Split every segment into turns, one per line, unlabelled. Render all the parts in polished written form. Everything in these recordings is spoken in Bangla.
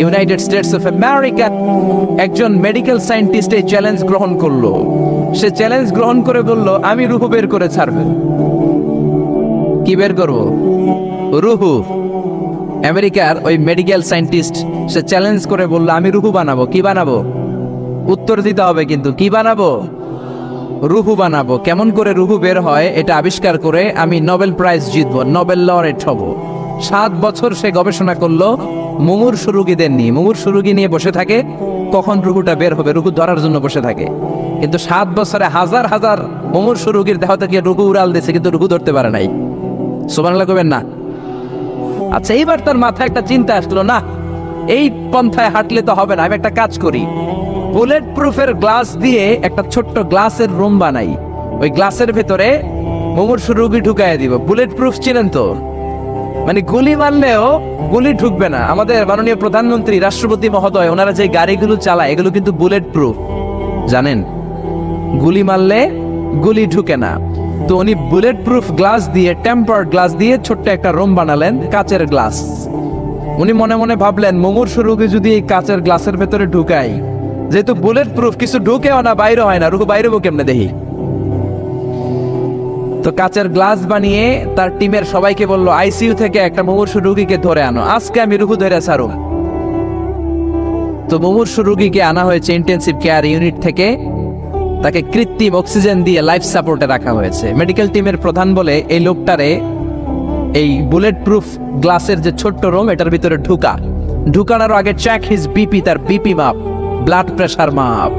ইউনাইটেড স্টেটস অফ আমেরিকা একজন মেডিকেল সায়েন্টিস্ট এই চ্যালেঞ্জ গ্রহণ করলো। সে চ্যালেঞ্জ গ্রহণ করে বলল, আমি রুহু বের করে ছাড়বো। কি বের করব? রুহু। আমেরিকার ওই মেডিকেল সায়েন্টিস্ট সে চ্যালেঞ্জ করে বলল, আমি রুহু বানাবো। কি বানাবো? উত্তর দিতে হবে কিন্তু। কি বানাবো? রুহু বানাবো। কেমন করে রুহু বের হয় এটা আবিষ্কার করে আমি নোবেল প্রাইজ জিতবো, নোবেল লরেট হব। 7 বছর সে গবেষণা করলো, মুমূর্ষু রোগীদের নিয়ে। মুমূর্ষু রোগী নিয়ে বসে থাকে, কখন রুহুটা বের হবে, রুহু ধরার জন্য বসে থাকে। কিন্তু 7 বছরে হাজার হাজার মুমূর্ষু রোগীর দেহ থেকে রুহু উড়াল দিয়েছে, কিন্তু রুহু ধরতে পারে নাই। সুবহানাল্লাহ কইবেন না? আচ্ছা, এইবার তার মাথায় একটা চিন্তা আসলো, না এই পন্থায় হাঁটলে তো হবে না, আমি একটা কাজ করি। বুলেট প্রুফের গ্লাস দিয়ে একটা ছোট্ট গ্লাসের রুম বানাই, ওই গ্লাসের ভেতরে মুমূর্ষু রোগী ঢুকায় দিব। বুলেট প্রুফ চিনেন তো? মানে গুলি মারলেও গুলি ঢুকবে না। আমাদের মাননীয় প্রধানমন্ত্রী, রাষ্ট্রপতি মহোদয়, ওনারা যে গাড়িগুলো চালায় এগুলো কিন্তু বুলেট প্রুফ, জানেন? গুলি মারলে গুলি ঢুকে না। তো উনি বুলেট প্রুফ গ্লাস দিয়ে, টেম্পার্ড গ্লাস দিয়ে ছোট্ট একটা রুম বানালেন, কাচের গ্লাস। উনি মনে মনে ভাবলেন, মুমূর্ষু রোগী যদি এই কাচের গ্লাসের ভেতরে ঢুকাই, যেহেতু বুলেট প্রুফ, কিছু ঢুকেও না, বাইরে হয় না, রুহু বাইরে কেমনে দেখি। তো কাচের গ্লাস বানিয়ে তার টিমের সবাইকে বলল, আইসিইউ থেকে একটা মুমূর্ষু রোগীকে ধরে আনো, আজকে আমি রুহু ধরে ছাড়ো। তো মুমূর্ষু রোগীকে আনা হয়েছে ইন্টেনসিভ কেয়ার ইউনিট থেকে, তাকে কৃত্রিম অক্সিজেন দিয়ে লাইফ সাপোর্টে রাখা হয়েছে। মেডিকেল টিমের প্রধান বলে, এই লোকটারে এই বুলেট প্রুফ গ্লাসের যে ছোট্ট রুম, এটার ভিতরে ঢুকানোর আগে চেক হিজ বিপি, তার বিপি মাপ, ব্লাড প্রেশার মাপ।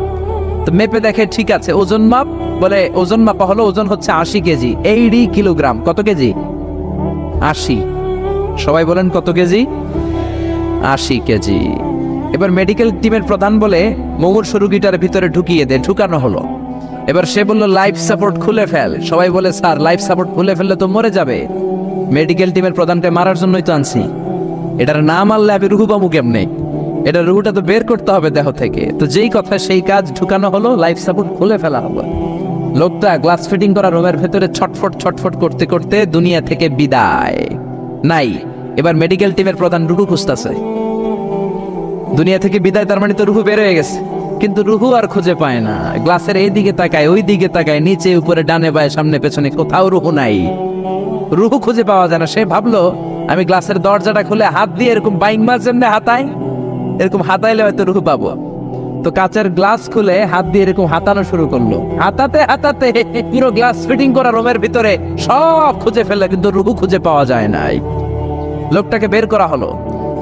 তো মেপে দেখে ঠিক আছে। ওজন মাপ, বলে ওজন মাপা হলো, ওজন হচ্ছে 80 কেজি, 80 কিলোগ্রাম। কত কেজি? 80। সবাই বলেন কত কেজি? 80 কেজি। এবার মেডিকেল টিমের প্রধান বলে, মুমূর্ষু রোগীটার ভিতরে ঢুকিয়ে দে। ঢুকানো হলো। এবার সে বলল, লাইফ সাপোর্ট খুলে ফেল। সবাই বলে, স্যার লাইফ সাপোর্ট খুলে ফেললে তো মরে যাবে। মেডিকেল টিমের প্রধানকে মারার জন্যই তো আনছি, এটার না মারলে আমি রুহু পাবো কেমনে? এটা রুহুটা তো বের করতে হবে দেহ থেকে। তো যেই কথা সেই কাজ, ঢুকানো হলো, লাইফ সাপোর্ট খুলে ফেলা হলো। লোকটা গ্লাস ফিটিং করা রুমের ভেতরে ছটফট ছটফট করতে করতে দুনিয়া থেকে বিদায় নাই। এবার মেডিকেল টিমের প্রধান রুহু খুঁজতেছে। দুনিয়া থেকে বিদায়, তার মানে তো রুহু বের হয়ে গেছে, কিন্তু রুহু আর খুঁজে পায় না। গ্লাসের এই দিকে তাকায়, ওই দিকে তাকায়, নিচে উপরে, ডানে বায়ে, সামনে পেছনে, কোথাও রুহু নাই। রুহু খুঁজে পাওয়া যায় না। সে ভাবলো, আমি গ্লাসের দরজাটা খুলে হাত দিয়ে এরকম বাইং মাছ যেমনি হাতায়, এরকম হাতাইলে হয়তো রুহু পাবো। তো কাচের গ্লাস খুলে হাত দিয়ে এরকম হাতানো শুরু করলো। হাতাতে হাতাতে পুরো গ্লাস ফিটিং করা রুমের ভিতরে সব খুঁজে ফেললো, কিন্তু রুহু খুঁজে পাওয়া যায় নাই। লোকটাকে বের করা হলো।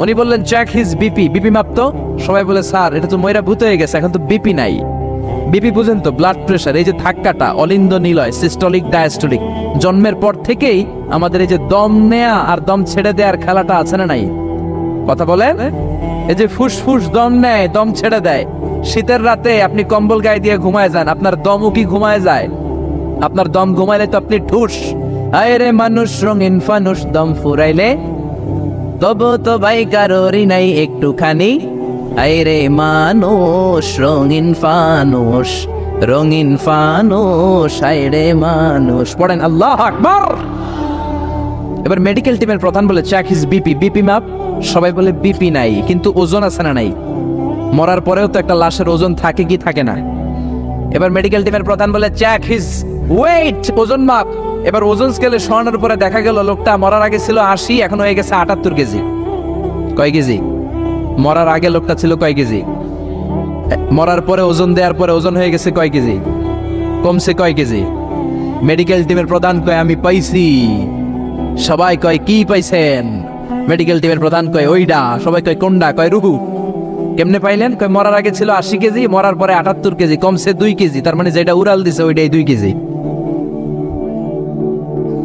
উনি বললেন, চেক হিজ বিপি। বিপি মাপতো। সবাই বলে, স্যার এটা তো ময়রা ভূত হয়ে গেছে, এখন তো বিপি নাই। বিপি বুঝেন তো? Blood pressure. এই যে ধাক্কাটা, অলিন্দ নিলয়, সিস্টোলিক ডায়াস্টোলিক। জন্মের পর থেকেই আমাদের এই যে দম নেয়া আর দম ছেড়ে দেওয়ার খেলাটা আছে না নাই? কথা বলেন। এই যে ফুসফুস দম নেয়, দম ছেড়ে দেয়। শীতের রাতে আপনি কম্বল গায়ে দিয়ে ঘুমায় যান, আপনার দমও কি ঘুমায় যায়? আপনার দম ঘুমাইলে তো আপনি ঠুস। আয় রে মানুষ রঙিন ফানুস, দম ফুরাইলে তবু তো ভাই কারোরই নাই একটুখানি। আয় রে মানুষ রঙিন ফানুস, রঙিন ফানুস, আয় রে মানুষ। পড়েন আল্লাহু আকবার। এবার মেডিকেল টিমের প্রধান বলে, চেক হিজ বিপি। বিপি মাপ। সবাই বলে, বিপি নাই, কিন্তু ওজন আছে না নাই? মরার পরেও তো একটা লাশের ওজন থাকে কি থাকে না? এবার মেডিকেল টিমের প্রধান বলে, চেক হিজ ওয়েট। ওজন মাপ। এবার ওজন স্কেলে শোয়ানোর পরে দেখা গেল লোকটা মরার আগে ছিল 80, এখন হয়ে গেছে 78 কেজি। কয় কেজি? মরার আগে লোকটা ছিল কয় কেজি? মরার পরে ওজন দেওয়ার পরে ওজন হয়ে গেছে কয় কেজি? কমছে কয় কেজি? মেডিকেল টিমের প্রধান কয়, আমি পাইছি। সবাই কয়, কি পাইছেন? মেডিকেল টিমের প্রধান কয়, ওইডা। সবাই কয়, কোনডা? কয়, রুহু। কেমনে পাইলেন? কয়, মরার আগে ছিল 80 কেজি, মরার পরে 78 কেজি, কমছে 2 কেজি। তার মানে যেটা উড়াল দিছে ওইটাই 2 কেজি।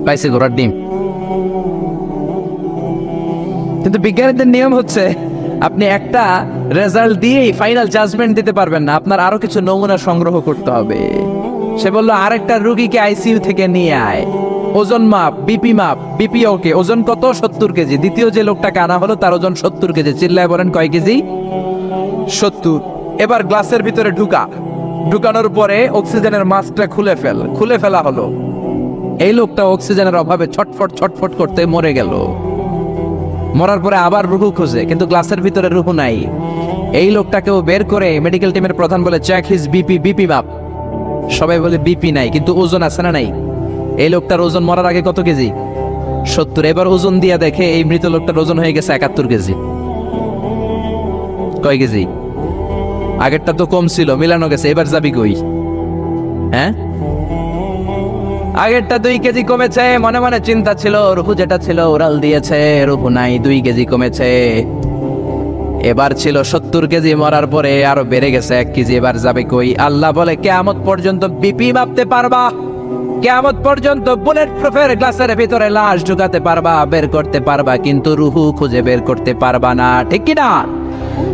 পাইছে ঘোড়ার ডিম। কিন্তু বিজ্ঞানীদের নিয়ম হচ্ছে, আপনি একটা রেজাল্ট দিয়েই ফাইনাল জাজমেন্ট দিতে পারবেন না, আপনার আরো কিছু নমুনা সংগ্রহ করতে হবে। সে বলল, আরেকটা রোগীকে আইসিইউ থেকে নিয়ে আয়, ওজন মাপ, বিপি মাপ। বিপি ওকে, ওজন কত? 70 কেজি। দ্বিতীয় যে লোকটাকে আনা হলো তার ওজন 70 কেজি। চিল্লায় বলেন, কয় কেজি? 70। এবার গ্লাসের ভিতরে ঢুকানোর পরে অক্সিজেনের মাস্কটা খুলে ফেলা হলো। এই লোকটা অক্সিজেনের অভাবে ছটফট ছটফট করতে মরে গেল। মরার পরে আবার রুহু খোঁজে, কিন্তু গ্লাসের ভিতরে রুহু নাই। এই লোকটাকেও বের করে মেডিকেল টিমের প্রধান বলে চেক হিজ বিপি মাপ। সবাই বলে বিপি নাই, কিন্তু ওজন আছে না নাই? এই লোকটার ওজন মরার আগে কত কেজি? 70। এবার ওজন দিয়া দেখে এই মৃত লোকটার ওজন হয়ে গেছে 71 কেজি। কয় কেজি? আগেরটা তো কম ছিল, মিলানো গেছে। এবার যাবি কই? হ্যাঁ, আগেরটা 2 কেজি কমেছে। মনে মনে চিন্তা ছিল, রুহু যেটা ছিল ওরাল দিয়েছে, রুহু নাই, 2 কেজি কমেছে। এবার ছিল 70 কেজি, মরার পরে আরো বেড়ে গেছে 1 কেজি। এবার যাবে কই? আল্লাহ বলে কিয়ামত পর্যন্ত বিপি মাপতে পারবা, কিয়ামত পর্যন্ত বুলেট প্রুফের গ্লাসের ভিতরে লাশ ঢুকাতে পারবা, বের করতে পারবা, কিন্তু রুহু খুঁজে বের করতে পারবা না। ঠিক কি না?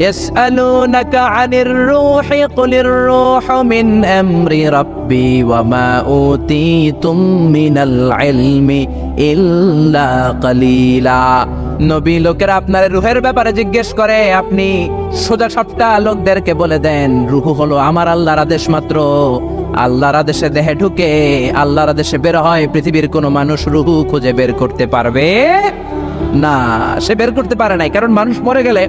يسألونك عن الروح قل الروح من أمر ربي وما أوتيتم من العلم إلا قليلا। নবী লোকেরা আপনার রুহের ব্যাপারে জিজ্ঞেস করে, আপনি সোজা সাপটা লোকদেরকে বলে দেন রুহু হলো আমার আল্লাহর আদেশ মাত্র। আল্লাহর আদেশে দেহে ঢুকে, আল্লাহর আদেশে বের হয়। পৃথিবীর কোনো মানুষ রুহু খুঁজে বের করতে পারবে না। সে বের করতে পারে নাই, কারণ মানুষ মরে গেলে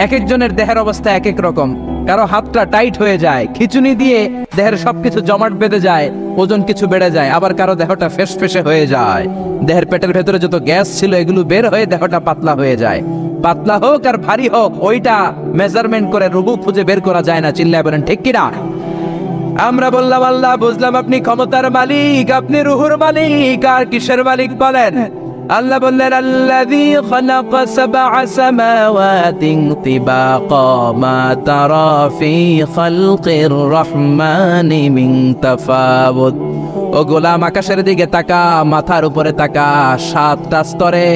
এক একজনের দেহের অবস্থা এক এক রকম। কারো হাতটা টাইট হয়ে যায়, খিচুনি দিয়ে দেহের সবকিছু জমাট বেঁধে যায়, ওজন কিছু বেড়ে যায়। আবার কারো দেহটা ফেসফেসে হয়ে যায়, দেহের পেটের ভেতরে যত গ্যাস ছিল এগুলো বের হয়ে দেহটা পাতলা হয়ে যায়। পাতলা হোক আর ভারী হোক, ওইটা মেজারমেন্ট করে রুহু খুঁজে বের করা যায় না। চিল্লায় বলেন ঠিক কিনা? আমরা বললাম আল্লাহ, বুঝলাম আপনি ক্ষমতার মালিক, আপনি রুহুর মালিক, আর কিসের মালিক বলেন? আল্লাহ বললেন আল্লাযী খালাকা সাবআ সামাওয়াতিন তিবাকা মা তারা ফি খালকির রহমানি মিন তাফাউত। ও গোলাম, আকাশের দিকে তাকা, মাথার উপরে তাকা। 7টা স্তরে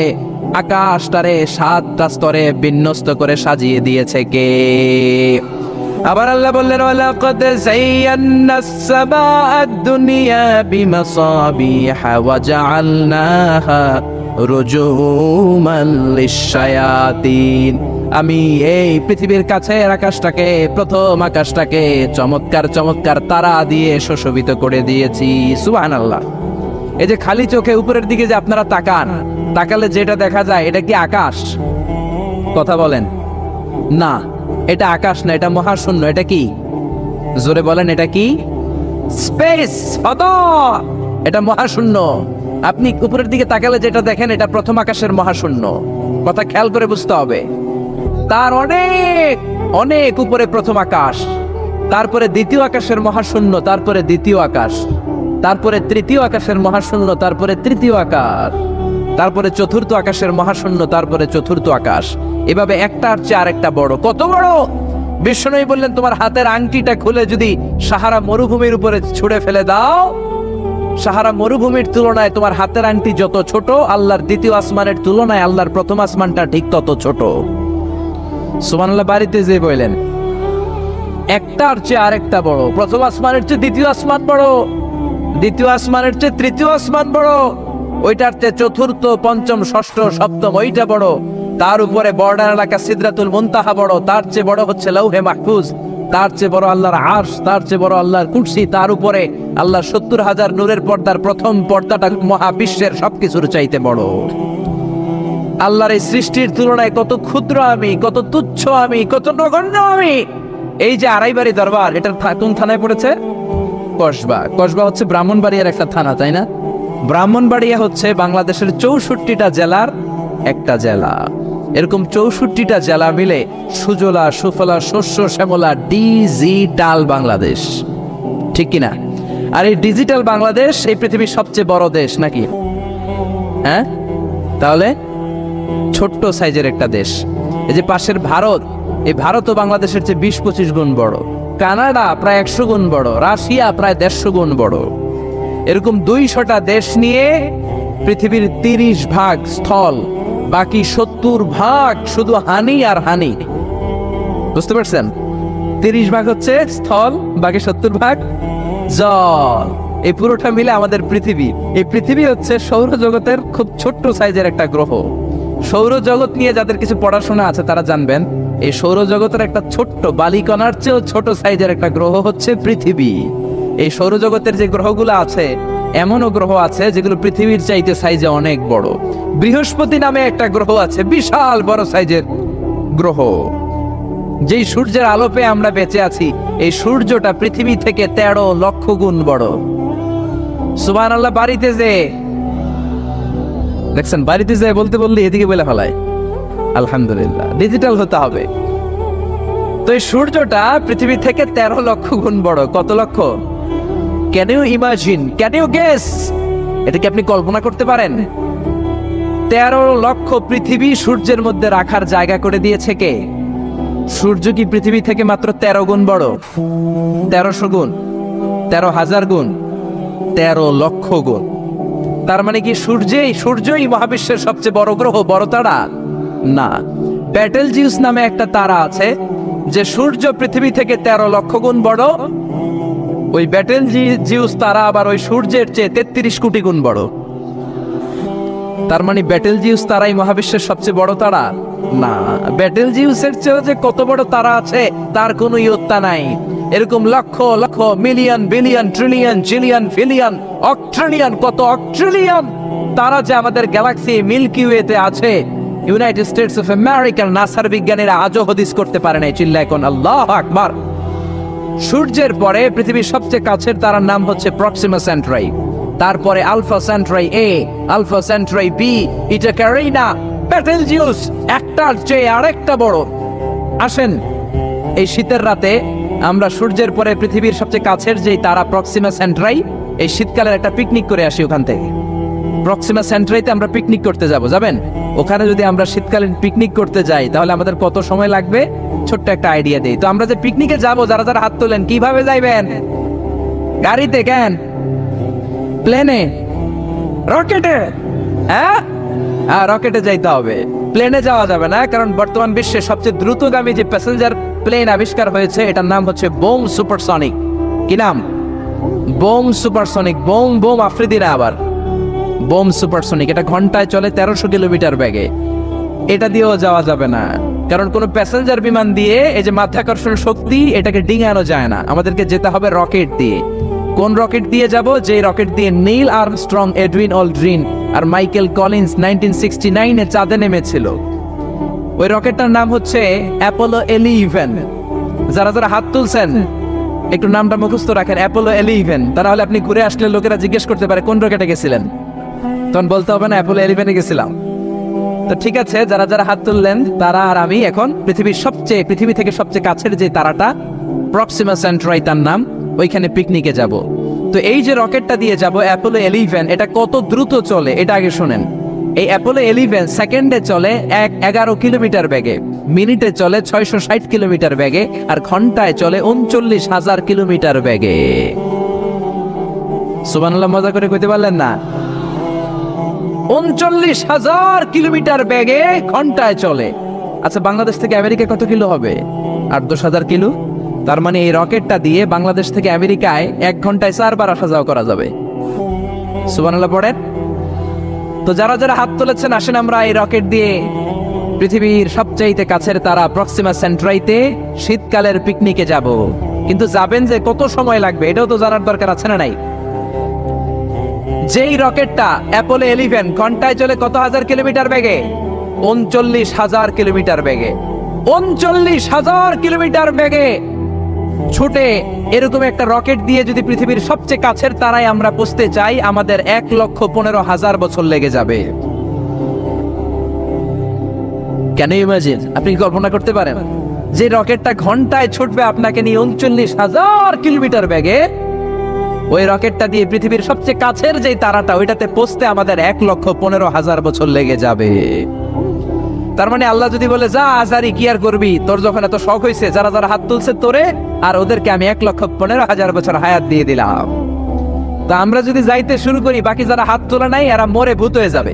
আকাশটারে 7টা স্তরে বিন্যস্ত করে সাজিয়ে দিয়েছে কে? আবার আল্লাহ বললেন ওয়ালাকাদ যায়্যানাস সামাআদ দুনিয়া বিমাসাবিহা ওয়া জাআলনাহা রুজুমান লিশ-শায়াতিন। আমি এই পৃথিবীর কাছের আকাশটাকে, প্রথম আকাশটাকে চমৎকার চমৎকার তারা দিয়ে সুশোভিত করে দিয়েছি। সুবহানাল্লাহ। এই যে খালি চোখে উপরের দিকে যে আপনারা তাকান, তাকালে যেটা দেখা যায় এটা কি আকাশ? কথা বলেন না, এটা আকাশ না, এটা মহাশূন্য। এটা কি? জোরে বলেন, এটা কি? স্পেস, এটা মহাশূন্য। আপনি উপরের দিকে তাকালে যেটা দেখেন এটা প্রথম আকাশের মহাশূন্য। কথা খেয়াল করে বুঝতে হবে। তার অনেক অনেক উপরে প্রথম আকাশ, তারপরে দ্বিতীয় আকাশের মহাশূন্য, তারপরে দ্বিতীয় আকাশ, তারপরে তৃতীয় আকাশের মহাশূন্য, তারপরে তৃতীয় আকাশ, তারপরে চতুর্থ আকাশের মহাশূন্য, তারপরে চতুর্থ আকাশ। এভাবে একটার চেয়ে আরেকটা বড়। কত বড়? বিষ্ণু বললেন তোমার হাতের আংটিটা খুলে যদি সাহারা মরুভূমির উপরে ছুঁড়ে ফেলে দাও, সাহারা মরুভূমির তুলনায় তোমার হাতের আংটি যত ছোট, আল্লাহর দ্বিতীয় আসমানের তুলনায় আল্লাহর প্রথম আসমানটা ঠিক তত ছোট। সুবহানাল্লাহ। বাড়িতে যে বললেন একটার চেয়ে আরেকটা বড়। প্রথম আসমানের চেয়ে দ্বিতীয় আসমান বড়, দ্বিতীয় আসমানের চেয়ে তৃতীয় আসমান বড়, ওইটার চেয়ে চতুর্থ, পঞ্চম, ষষ্ঠ, সপ্তম ওইটা বড়। তার উপরে বর্ডার এলাকা সিদরাতুল মুনতাহা বড়, তার চেয়ে বড় হচ্ছে লাউহে মাহফুজ, তার চেয়ে বড় আল্লাহর আরশ, তার চেয়ে বড় আল্লাহর কুরসি, তার উপরে আল্লাহর 70,000 নূরের পর্দার প্রথম পর্দাটা মহাবিশ্বের সবকিছুর চাইতে বড়। আল্লাহর এই সৃষ্টির তুলনায় কত ক্ষুদ্র আমি, কত তুচ্ছ আমি, কত নগণ্য আমি। এই যে আড়াইবাড়ি দরবার, এটা কোন থানায় পড়েছে? কসবা। কসবা হচ্ছে ব্রাহ্মণবাড়িয়ার একটা থানা, তাই না? ব্রাহ্মণবাড়িয়া হচ্ছে বাংলাদেশের 64টা জেলার একটা জেলা। এরকম 64টা জেলা মিলে সুজলা সুফলা শস্য শ্যামলা ডিজিটাল বাংলাদেশ। ঠিক কিনা? আর এই ডিজিটাল বাংলাদেশ এই পৃথিবীর সবচেয়ে বড় দেশ নাকি? হ্যাঁ, তাহলে ছোট্ট সাইজের একটা দেশ। এই যে পাশের ভারত, এই ভারতও বাংলাদেশের চেয়ে 20-25 গুণ বড়। কানাডা প্রায় 100 গুণ বড়, রাশিয়া প্রায় 150 গুণ বড়। এরকম 200টা দেশ নিয়ে পৃথিবীর 30 ভাগ স্থল, বাকি 70 ভাগ শুধু হানি আর হানি। বুঝতে পারছেন? 30 ভাগ হচ্ছে স্থল, বাকি 70 ভাগ জল। এই পুরোটা মিলে আমাদের পৃথিবী। এই পৃথিবী হচ্ছে সৌরজগতের খুব ছোট্ট সাইজের একটা গ্রহ। সৌরজগৎ নিয়ে যাদের কিছু পড়াশোনা আছে তারা জানবেন, এই সৌরজগতের একটা ছোট্ট বালিকণার চেয়েও ছোট সাইজের একটা গ্রহ হচ্ছে পৃথিবী। এই সৌরজগতের যে গ্রহগুলো আছে এমনও গ্রহ আছে যেগুলো পৃথিবীর চাইতে সাইজে অনেক বড়। বৃহস্পতি নামে একটা গ্রহ আছে, বিশাল বড় সাইজের গ্রহ। যেই সূর্যের আলো পেয়ে আমরা বেঁচে আছি, এই সূর্যটা পৃথিবী থেকে 13 লক্ষ গুণ বড়। সুবহানাল্লাহ। বাড়িতে যে দেখছেন, বাড়িতে যে বলতে বললে এদিকে বলে ফেলায়। আলহামদুলিল্লাহ, ডিজিটাল হতে হবে। তো এই সূর্যটা পৃথিবী থেকে 13 লক্ষ গুণ বড়। কত লক্ষ? Can you imagine, can you guess? এটা কি আপনি কল্পনা করতে পারেন? 13 লক্ষ পৃথিবী সূর্যের মধ্যে রাখার জায়গা করে দিয়েছে কে? সূর্য কি পৃথিবী থেকে মাত্র 13 গুণ বড়? 1300 গুণ, 13,000 গুণ, 13 লক্ষ গুণ। তার মানে কি সূর্যই মহাবিশ্বের সবচেয়ে বড় গ্রহ, বড় তারা? না। ব্যাটেলজিউস নামে একটা তারা আছে, যে সূর্য পৃথিবী থেকে 13 লক্ষ গুণ বড়। ওই ব্যাটেলজিউস তারা আবার ওই সূর্যের চেয়ে 33 কোটি গুণ বড়। তার মানে ব্যাটেলজিউস তারাই মহাবিশ্বের সবচেয়ে বড় তারা? না। ব্যাটেলজিউসের চেয়েও যে কত বড় তারা আছে তার কোনো ইয়ত্তা নাই। এরকম লক্ষ লক্ষ, million, billion, trillion, zillion, fillion, octillion, কত অক্ট্রিলিয়ন তারা যে আমাদের গ্যালাক্সি মিল্কি ওয়েতে আছে, ইউনাইটেড স্টেটস অফ আমেরিকার নাসার বিজ্ঞানীরা আজও হদিস করতে পারে নাই। চিল্লায় কোন আল্লাহু আকবার। সূর্যের পরে পৃথিবীর সবচেয়ে কাছের তারার নাম হচ্ছে প্রক্সিমা সেন্ট্রাই, তারপরে আলফা সেন্ট্রাই এ, আলফা সেন্ট্রাই বি, এটা ক্যারিনা, ব্যাটেলজিউস একটার চেয়ে আরেকটা বড়। আসেন, এই শীতের রাতে আমরা সূর্যের পরে পৃথিবীর সবচেয়ে কাছের যেই তারা প্রক্সিমা সেন্ট্রাই, এই শীতকালের একটা পিকনিক করে আসি ওখান থেকে। প্রক্সিমা সেন্ট্রাইতে আমরা পিকনিক করতে যাবেন? ওখানে যদি আমরা শীতকালীন পিকনিক করতে যাই তাহলে আমাদের কত সময় লাগবে? ছোট্ট একটা আইডিয়া দেই তো। আমরা যে পিকনিকে যাব, যারা যারা হাত তোলেন, কিভাবে যাইবেন? গাড়িতে? কেন? প্লেনে? রকেটে? হ্যাঁ, রকেটে যাইতে হবে, প্লেনে যাওয়া যাবে না। কারণ বর্তমান বিশ্বের সবচেয়ে দ্রুতগামী যে প্যাসেঞ্জার প্লেন আবিষ্কার হয়েছে, এটার নাম হচ্ছে বোম সুপারসনিক। কি নাম? Bomb supersonic. বোম আফ্রিদি না, আবার বোম সুপারসনিক। এটা ঘন্টায় চলে 1300 কিলোমিটার বেগে। এটা দিয়েও যাওয়া যাবে না, কারণ কোন প্যাসেঞ্জার বিমান দিয়ে এই যে মাধ্যাকর্ষণ শক্তি, এটাকে ডিঙানো যায় না। আমাদেরকে যেতে হবে রকেট দিয়ে। কোন রকেট দিয়ে যাব? যে রকেট দিয়ে নীল আর্মস্ট্রং, এডউইন অলড্রিন আর মাইকেল কলিন্স 1969 চাঁদে নেমেছিল। ওই রকেটটার নাম হচ্ছে অ্যাপোলো 11। যারা যারা হাত তুলছেন একটু নামটা মুখস্থ রাখেন, অ্যাপোলো 11। তাহলে আপনি ঘুরে আসলে লোকেরা জিজ্ঞেস করতে পারে কোন রকেটে গেছিলেন, তখন বলতে হবে না অ্যাপোলো 11 গেছিলাম। তো ঠিক আছে, যারা যারা হাত তুললেন তারা আর আমি এখন পৃথিবী থেকে সবচেয়ে কাছের যে তারাটা প্রক্সিমা সেন্ট্রাই তার নাম, ওইখানে পিকনিকে যাব। তো এই যে রকেটটা দিয়ে যাব অ্যাপোলো 11, এটা কত দ্রুত চলে এটা আগে শুনেন। এই অ্যাপোলো 11 সেকেন্ডে চলে 11 কিলোমিটার বেগে, মিনিটে চলে 660 কিলোমিটার বেগে, আর ঘন্টায় চলে 39,000 কিলোমিটার বেগে। সুবহানাল্লাহ, মজা করে কইতে পারলেন না? 39,000 কিলোমিটার বেগে ঘন্টায় চলে। আচ্ছা, বাংলাদেশ থেকে আমেরিকা কত কিলো হবে? 8-10,000 কিলো। তার মানে এই রকেটটা দিয়ে বাংলাদেশ থেকে আমেরিকায় 1 ঘন্টায় 4 বার আসা যাওয়া করা যাবে। সুবহানাল্লাহ পড়েন। তো যারা যারা হাত তুলেছেন, আসেন আমরা এই রকেট দিয়ে পৃথিবীর সবচেয়ে কাছের তারা প্রক্সিমা সেন্ট্রাইতে শীতকালের পিকনিকে যাব। কিন্তু যাবেন যে কত সময় লাগবে এটাও তো জানার দরকার আছে না নাই? যেই রকেটটা অ্যাপোলো 11 ঘন্টায় চলে কত হাজার কিলোমিটার বেগে? 39,000 কিলোমিটার বেগে। 39,000 কিলোমিটার বেগে ছুটে এরকম একটা রকেট দিয়ে যদি পৃথিবীর সবচেয়ে কাছের তারায় আমরা পৌঁছতে চাই, আমাদের 1,15,000 বছর লেগে যাবে। কেন ইমাজিন? আপনি কল্পনা করতে পারেন যে রকেটটা ঘন্টায় ছুটবে আপনাকে নিয়ে 39,000 কিলোমিটার বেগে, ওই রকেটটা দিয়ে পৃথিবীর সবচেয়ে কাছের যে তারাটা ওইটাতে পৌঁছতে আমাদের 1,15,000 বছর লেগে যাবে। তার মানে আল্লাহ যদি বলে যা আজারি কি আর করবি, তোর যখন এত শখ হয়েছে, যারা যারা হাত তুলছে তোরে আর ওদেরকে আমি 1,15,000 বছর হায়াত দিয়ে দিলাম। তা আমরা যদি যাইতে শুরু করি, বাকি যারা হাত তোলা নাই এরা মরে ভূত হয়ে যাবে।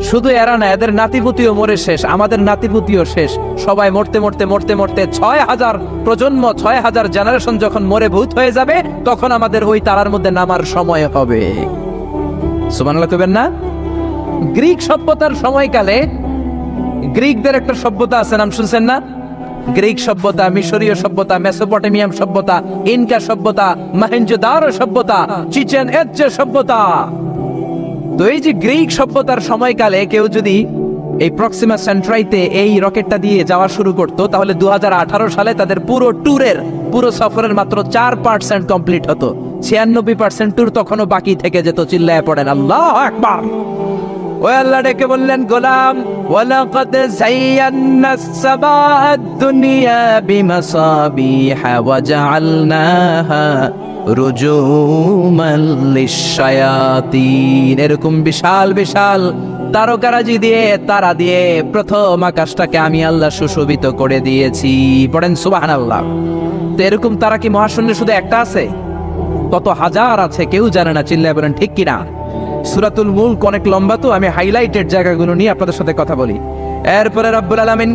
শুধু এরা না, এদের নাতিপুতিও মরে শেষ, আমাদের নাতিপুতিও শেষ। সবাই মরতে মরতে মরতে মরতে 6,000 প্রজন্ম, 6,000 জেনারেশন যখন মরে ভূত হয়ে যাবে, তখন আমাদের ওই তারার মধ্যে নামার সময় হবে। সুবহানাল্লাহ কইবেন না? গ্রিক সভ্যতার সময়কালে গ্রিকদের একটা সভ্যতা আছে, নাম শুনছেন না? গ্রিক সভ্যতা, মিশরীয় সভ্যতা, মেসোপটেমিয়াম সভ্যতা, ইনকা সভ্যতা, মহেঞ্জোদারো সভ্যতা, চিচেন ইৎজা সভ্যতা। তো এই যে গ্রিক সভ্যতার সময়কালে কেউ যদি এই প্রক্সিমা সেন্ট্রাইতে এই রকেটটা দিয়ে যাওয়া শুরু করত, তাহলে 2018 সালে তাদের পুরো সফরের মাত্র 4% কমপ্লিট হতো। 96% ট্যুর তখনও বাকি থেকে যেত। চিল্লায় পড়েন আল্লাহু আকবার। ওই আল্লাহ ডেকে বললেন, গোলাম ওয়ালাকাদ যায়্যানাস সামাআদ দুনিয়া বিমাসাবিহা ওয়া জাআলনাহা রুজুমান লিশ-শায়াতিন। এরকম বিশাল বিশাল তারকারাজি দিয়ে, তারা দিয়ে প্রথম আকাশটাকে আমি আল্লাহ সুশোভিত করে দিয়েছি। পড়েন সুবহানাল্লাহ। তো এরকম তারা কি মহাশূন্যে শুধু একটা আছে? কত হাজার আছে কেউ জানে না। চিল্লায় বলেন ঠিক কিনা? সূরাতুল মুলক অনেক লম্বা, তো আমি হাইলাইটেড জায়গাগুলো নিয়ে আপনাদের সাথে কথা বলি। এরপরে রব্বুল আলামিন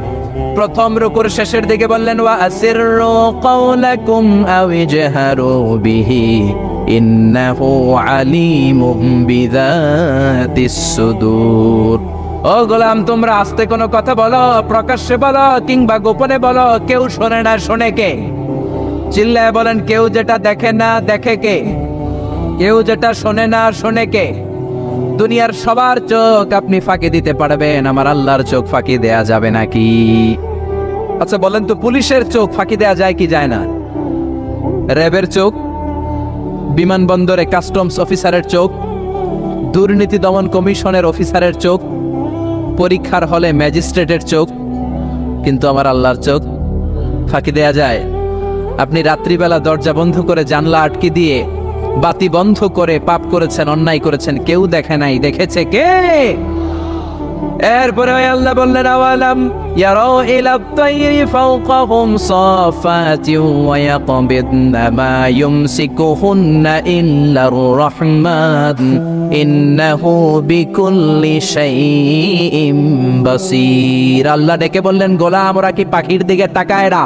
প্রথম রুকুর শেষের দিকে বললেন, ওয়া আসিররু কাওলাকুম আও ইজহারু বিহি ইন্নাহু আলিমুম বিযাতিস সুদূর। ও গোলাম, তোমরা আস্তে কোনো কথা বলো, প্রকাশ্যে বলো কিংবা গোপনে বলো, কেউ শোনে না, শোনে কে? চিল্লায় বলেন, কেউ যেটা দেখে না দেখে কে? কেউ যেটা শোনে না শোনে কে? দুনিয়ার সবার চোখ আপনি ফাঁকি দিতে পারবেন, আমার আল্লাহর চোখ ফাঁকি দেয়া যাবে নাকি? আচ্ছা বলেন তো, পুলিশের চোখ ফাঁকি দেয়া যায় কি যায় না? র্যাবের চোখ, বিমানবন্দরে কাস্টমস অফিসারের চোখ, দুর্নীতি দমন কমিশনের অফিসারের চোখ, পরীক্ষার হলে ম্যাজিস্ট্রেটের চোখ, কিন্তু আমার আল্লাহর চোখ ফাঁকি দেয়া যায়? আপনি রাত্রিবেলা দরজা বন্ধ করে, জানলা আটকে দিয়ে, বাতি বন্ধ করে পাপ করেছেন, অন্যায় করেছেন, কেউ দেখে নাই, দেখেছে কে? এরপরে আল্লাহ বললেন, আওয়ালাম ইয়ারাউ ইলাত তায়রি ফাওকাহুম সাফাতিন ওয়া ইয়াকবিদনা মা ইউমসিকুহুন্না ইল্লার রাহমান ইন্নাহু বিকুল্লি শাইইন বাসীর। আল্লাহ ডেকে বললেন, গোলাম ওরা কি পাখির দিকে তাকায় না?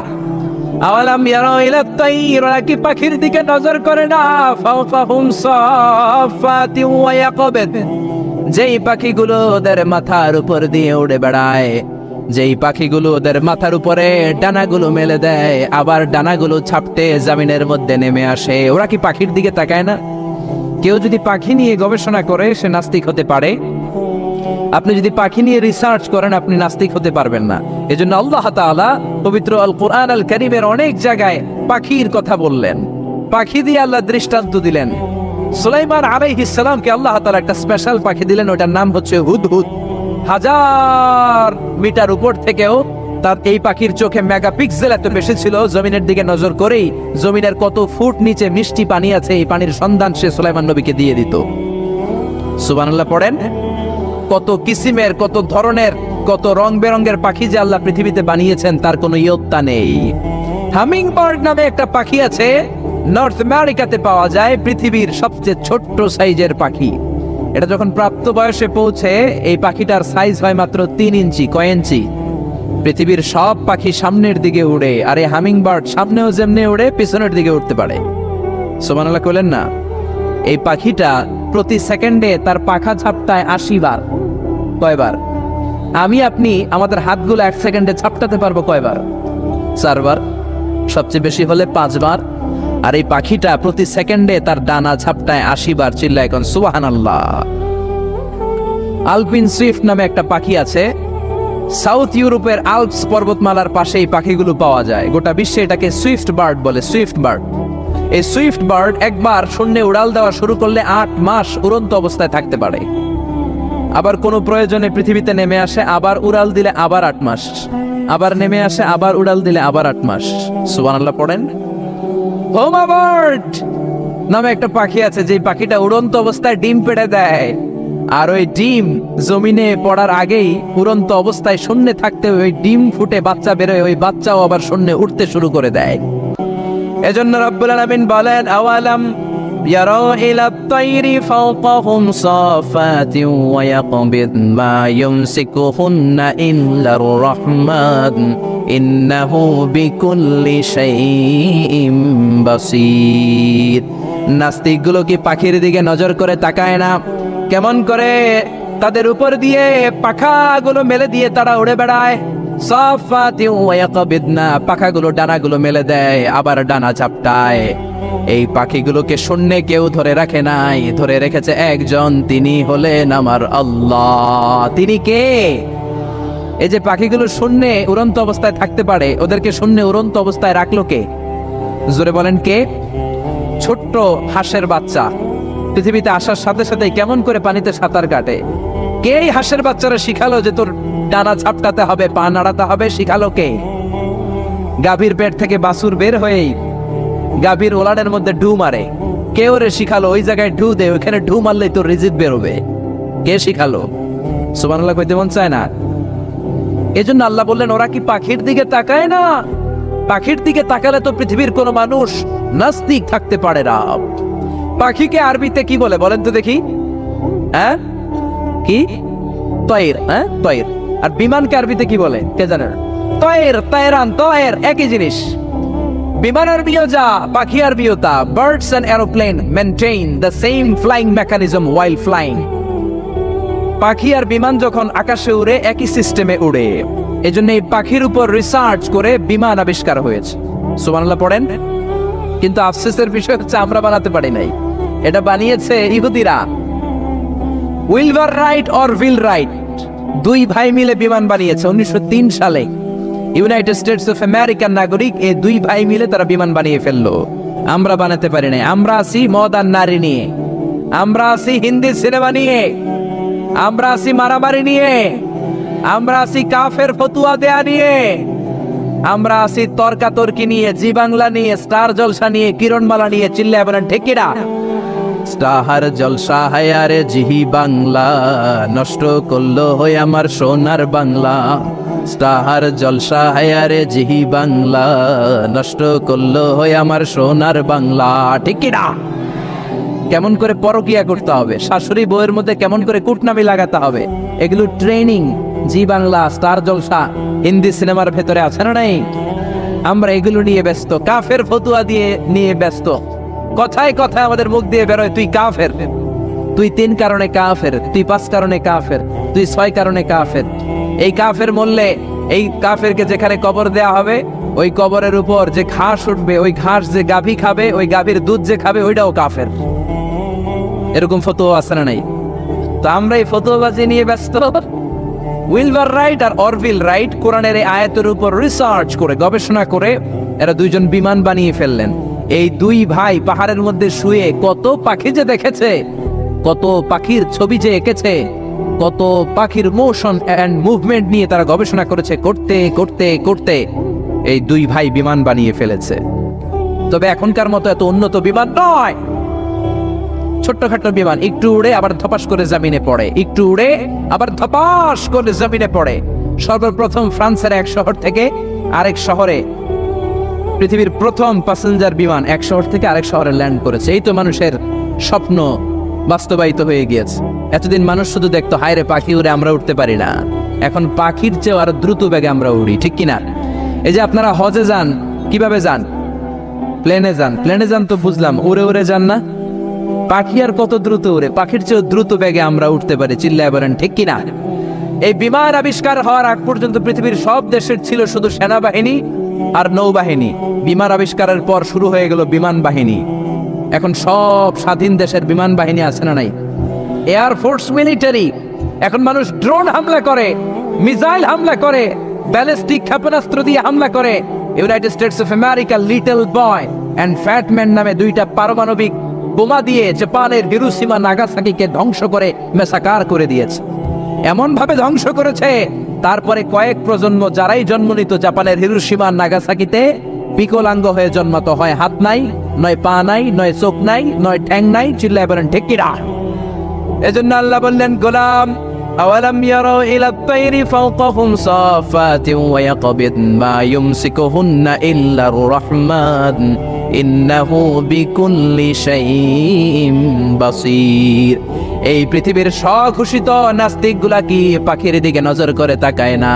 আওয়ালাম ইয়ারাউ ইলাত তায়র, ওরা কি পাখির দিকে নজর করে না? ফাওকাহুম সাফাতিন ওয়া ইয়াকবিদ, যেই পাখিগুলো ওদের মাথার উপর দিয়ে উড়ে বেড়ায়, যেই পাখিগুলো ওদের মাথার উপরে ডানাগুলো মেলে দেয়, আবার ডানাগুলো ছাপটে জমিনের মধ্যে নেমে আসে, ওরা কি পাখির দিকে তাকায় না? কেউ যদি পাখি নিয়ে গবেষণা করে সে নাস্তিক হতে পারে। আপনি যদি পাখি নিয়ে রিসার্চ করেন আপনি নাস্তিক হতে পারবেন না। এজন্য আল্লাহ তাআলা পবিত্র আল কোরআন আল কারীমের অনেক জায়গায় পাখির কথা বললেন, পাখি দিয়ে আল্লাহ দৃষ্টান্ত দিলেন। সুলাইমান আলাইহিস সালামকে আল্লাহ তাআলা একটা স্পেশাল পাখি দিলেন, ওটার নাম হচ্ছে হুদহুদ। 1000 মিটার উপর থেকেও তার এই পাখির চোখে মেগাপিক্সেল এত বেশি ছিল, জমিনের দিকে নজর করেই জমিনের কত ফুট নিচে মিষ্টি পানি আছে এই পানির সন্ধান সে সুলাইমান নবীকে দিয়ে দিত। সুবহানাল্লাহ পড়েন। কত কিসিমের, কত ধরনের, কত রং বেরঙের পাখি যে আল্লাহ পৃথিবীতে বানিয়েছেন তার কোনো ইয়ত্তা নেই। হামিং বার্ড নামে একটা পাখি আছে, নর্থ আমেরিকাতে পাওয়া যায়, পৃথিবীর সবচেয়ে ছোট্ট সাইজের পাখি। এটা যখন প্রাপ্ত বয়সে পৌঁছে এই পাখিটার সাইজ হয় মাত্র 3 ইঞ্চি। কয় ইঞ্চি? পৃথিবীর সব পাখি সামনের দিকে উড়ে, আর এই হামিং বার্ড সামনেও যেমনি উড়ে পিছনের দিকে উঠতে পারে। সুবহানাল্লাহ কইলেন না? এই পাখিটা প্রতি সেকেন্ডে তার পাখা ঝাপটায় 80 বার। কয়বার? আমি আপনি আমাদের হাতগুলো 1 সেকেন্ডে ঝাপটাতে পারবো কয়বার? 4 বার, সবচেয়ে বেশি হলে 5 বার। আর এই পাখিটা প্রতি সেকেন্ডে তার ডানা ঝাপটায় 80 বার। চিল্লায় এখন সুবহানাল্লাহ। আলপিন সুইফট নামে একটা পাখি আছে, সাউথ ইউরোপের আল্পস পর্বতমালার পাশে এই পাখিগুলো পাওয়া যায়। গোটা বিশ্বে এটাকে সুইফট বার্ড বলে, সুইফট বার্ড। এই সুইফট বার্ড একবার শূন্যে উড়াল দেওয়া শুরু করলে 8 মাস উড়ন্ত অবস্থায় থাকতে পারে। আবার কোনো প্রয়োজনে পৃথিবীতে নেমে আসে, আবার উড়াল দিলে আবার 8 মাস, আবার নেমে আসে, আবার উড়াল দিলে আবার 8 মাস। সুবহানাল্লাহ পড়েন। হোমা বার্ড নামে একটা পাখি আছে, যে পাখিটা উড়ন্ত অবস্থায় ডিম পেড়ে দেয়, আর ওই ডিম জমিনে পড়ার আগেই উড়ন্ত অবস্থায় শূন্যে থাকতে ওই ডিম ফুটে বাচ্চা বেরোয়, ওই বাচ্চাও আবার শূন্যে উঠতে শুরু করে দেয়। এজন্য রব্বুল আলামিন বলেন, আওয়ালাম ইয়ারাউ ইলাত তায়রি ফাওকাহুম সাফাতিন ওয়া ইয়াকবিদ মা ইউমসিকুহুন্না ইল্লার রাহমান ইন্নাহু বিকুল্লি শাইইন বাসীর। নাস্তিকগুলো কি পাখির দিকে নজর করে তাকায় না? কেমন করে তাদের উপর দিয়ে পাখাগুলো মেলে দিয়ে তারা উড়ে বেড়ায়। সাফাতিন ওয়া ইয়াকবিদনা, পাখাগুলো ডানাগুলো মেলে দেয় আবার ডানা ঝাপটায়। এই পাখিগুলোকে শূন্যে কেউ ধরে রাখে নাই, ধরে রেখেছে একজন, তিনি হলেন আমার আল্লাহ। তিনি কে? এই যে পাখিগুলো শূন্যে উড়ন্ত অবস্থায় থাকতে পারে, ওদেরকে শূন্যে উড়ন্ত অবস্থায় রাখলো কে? জোরে বলেন কে? ছোট্ট হাঁসের বাচ্চা পৃথিবীতে আসার সাথে সাথে কেমন করে পানিতে সাঁতার কাটে? কে এই হাঁসের বাচ্চারা শিখালো যে তোর ডানা ঝাপটাতে হবে, পা নাড়াতে হবে? শিখালো কে? গাভীর পেট থেকে বাছুর বের হয়েই গাভীর ওলানের মধ্যে ঢু মারে, কে ওরে শিখালো ওই জায়গায় ঢু দে, ওইখানে ঢু মারলেই তোর রিজিক বেরোবে? কে শিখালো? সুবহানাল্লাহ কইতে মন চায় না? এজন্য আল্লাহ বললেন ওরা কি পাখির দিকে তাকায় না? পাখির দিকে তাকালে তো পৃথিবীর কোন মানুষ নাস্তিক থাকতে পারে না। পাখিকে আরবিতে কি বলে বলেন তো দেখি? হ্যাঁ, কি? তয়ের। হ্যাঁ, তয়ের। আর বিমানকে আরবিতে কি বলে কে জানেন? তয়ের, তয়রান, তয়ের একই জিনিস। বিমান আরবিও যা, পাখি আরবিও তা। Birds and aeroplane maintain the same flying mechanism while flying. পাখি আর বিমান যখন আকাশে উড়ে একই সিস্টেমে উড়ে, এজন্য এই পাখির উপর রিসার্চ করে বিমান আবিষ্কার হয়েছে। সুবহানাল্লাহ পড়েন। কিন্তু আফসোসের বিষয় হচ্ছে আমরা বানাতে পারি নাই, এটা বানিয়েছে ইহুদিরা। Wilbur right or will write, দুই ভাই মিলে বিমান বানিয়েছে 1903 সালে। ইউনাইটেড স্টেটস অফ আমেরিকার নাগরিক, এই দুই ভাই মিলে তারা বিমান বানিয়ে ফেললো। আমরা বানাতে পারি নাই। আমরা আছি মদ আর নারী নিয়ে, আমরা আছি হিন্দি সিনেমা নিয়ে, আমরা আছি মারামারি নিয়ে, আমরা আছি কাফের ফতুয়া দেয়া নিয়ে, আমরা আছি তর্কাতর্কি নিয়ে, জি বাংলা নিয়ে, স্টার জলসা নিয়ে, কিরণমালা নিয়ে। চিল্লায় বলেন ঠিক কিনা? স্টার জলসা হায়ারে জিহি বাংলা, নষ্ট করলো হয়ে আমার সোনার বাংলা। স্টার জলসা হায়ারে জিহি বাংলা, নষ্ট করলো হয়ে আমার সোনার বাংলা। ঠিক কিনা? কেমন করে পরকিয়া করতে হবে, শাশুড়ি বউয়ের মধ্যে কেমন করে কুটনামি লাগাতে হবে, এগুলো ট্রেনিং জি বাংলা, স্টার জলসা, হিন্দি সিনেমার ভেতরে আছে না নাই? আমরা এগুলো নিয়ে ব্যস্ত, কাফের ফতুয়া দিয়ে নিয়ে ব্যস্ত। কথায় কথায় আমাদের মুখ দিয়ে বেরোয় তুই কাফের, তুই 3 কারণে কাফের, তুই 5 কারণে কাফের, তুই 6 কারণে কাফের। এই কাফের মরলে এই কাফেরকে যেখানে কবর দেয়া হবে, ওই কবরের উপর যে ঘাস উঠবে, ওই ঘাস যে গাভী খাবে, ওই গাভীর দুধ যে খাবে, ওইটাও কাফের। এরকম ফতোয়া আছে না নাই? তো আমরা এই ফতোয়াবাজি নিয়ে ব্যস্ত। উইলবার রাইট আর অরভিল রাইট কোরআনের এই আয়াতের উপর রিসার্চ করে, গবেষণা করে এরা দুইজন বিমান বানিয়ে ফেললেন। এই দুই ভাই পাহাড়ের মধ্যে শুয়ে কত পাখি যে দেখেছে, কত পাখির ছবি যে এঁকেছে, কত পাখির মোশন এন্ড মুভমেন্ট নিয়ে তারা গবেষণা করেছে। করতে করতে করতে এই দুই ভাই বিমান বানিয়ে ফেলেছে। তবে এখনকার মতো এত উন্নত বিমান নয়, ছোট্টখাট্ট বিমান, একটু উড়ে আবার ধপাস করে জমিনে পড়ে, একটু উড়ে আবার ধপাস করে জমিনে পড়ে। সর্বপ্রথম ফ্রান্সের এক শহর থেকে আরেক শহরে পৃথিবীর প্রথম প্যাসেঞ্জার বিমান এক শহর থেকে আরেক শহরে ল্যান্ড করেছে। এই তো মানুষের স্বপ্ন বাস্তবায়িত হয়ে গিয়েছে। এতদিন মানুষ শুধু দেখতো হায় রে পাখি উড়ে, আমরা উঠতে পারি না। এখন পাখির চেয়েও আরো দ্রুত বেগে আমরা উড়ি, ঠিক কিনা? এই যে আপনারা হজে যান, কিভাবে যান? প্লেনে যান। প্লেনে যান তো বুঝলাম, উড়ে উড়ে যান না? পাখি আর কত দ্রুত উড়ে, পাখির চেয়েও দ্রুত বেগে আমরা উঠতে পারি। চিল্লায় বলেন ঠিক কিনা? এই বিমান আবিষ্কার হওয়ার আগ পর্যন্ত পৃথিবীর সব দেশের ছিল শুধু সেনাবাহিনী আর নৌবাহিনী। বিমান আবিষ্কারের পর শুরু হয়ে গেল বিমান বাহিনী। এখন সব স্বাধীন দেশের বিমান বাহিনী আছে না নাই? Air force, military. এখন মানুষ ড্রোন হামলা করে, মিসাইল হামলা করে, ব্যালিস্টিক ক্ষেপণাস্ত্র দিয়ে হামলা করে। United States of America Little Boy and Fat Man নামে দুইটা পারমাণবিক বোমা দিয়ে জাপানের হিরোশিমা নাগাসাকিকে ধ্বংস করে মেসাকার করে দিয়েছে। এমন ভাবে ধ্বংস করেছে, তারপরে কয়েক প্রজন্ম যারাই জন্ম নিত জাপানের হিরোশিমা নাগাসাকিতে, বিকলাঙ্গ হয়ে জন্মাতো। হয় হাত নাই, নয় পা নাই, নয় চোখ নাই, নয় ঠ্যাং নাই। চিল্লায় বলেন ঠিক কিনা? এজন্য আল্লাহ বললেন, গোলাম আওয়ালাম ইয়ারাউ ইলা আত-তায়রি ফাওকাহুম সাফাতিন ওয়া ইয়াকবিদ মা ইউমসিকুহুন্না ইল্লার রাহমান ইন্নাহু বিকুল্লি শাইইন বাসীর। এই পৃথিবীর স্বঘোষিত নাস্তিকগুলা কি পাখির দিকে নজর করে তাকায় না?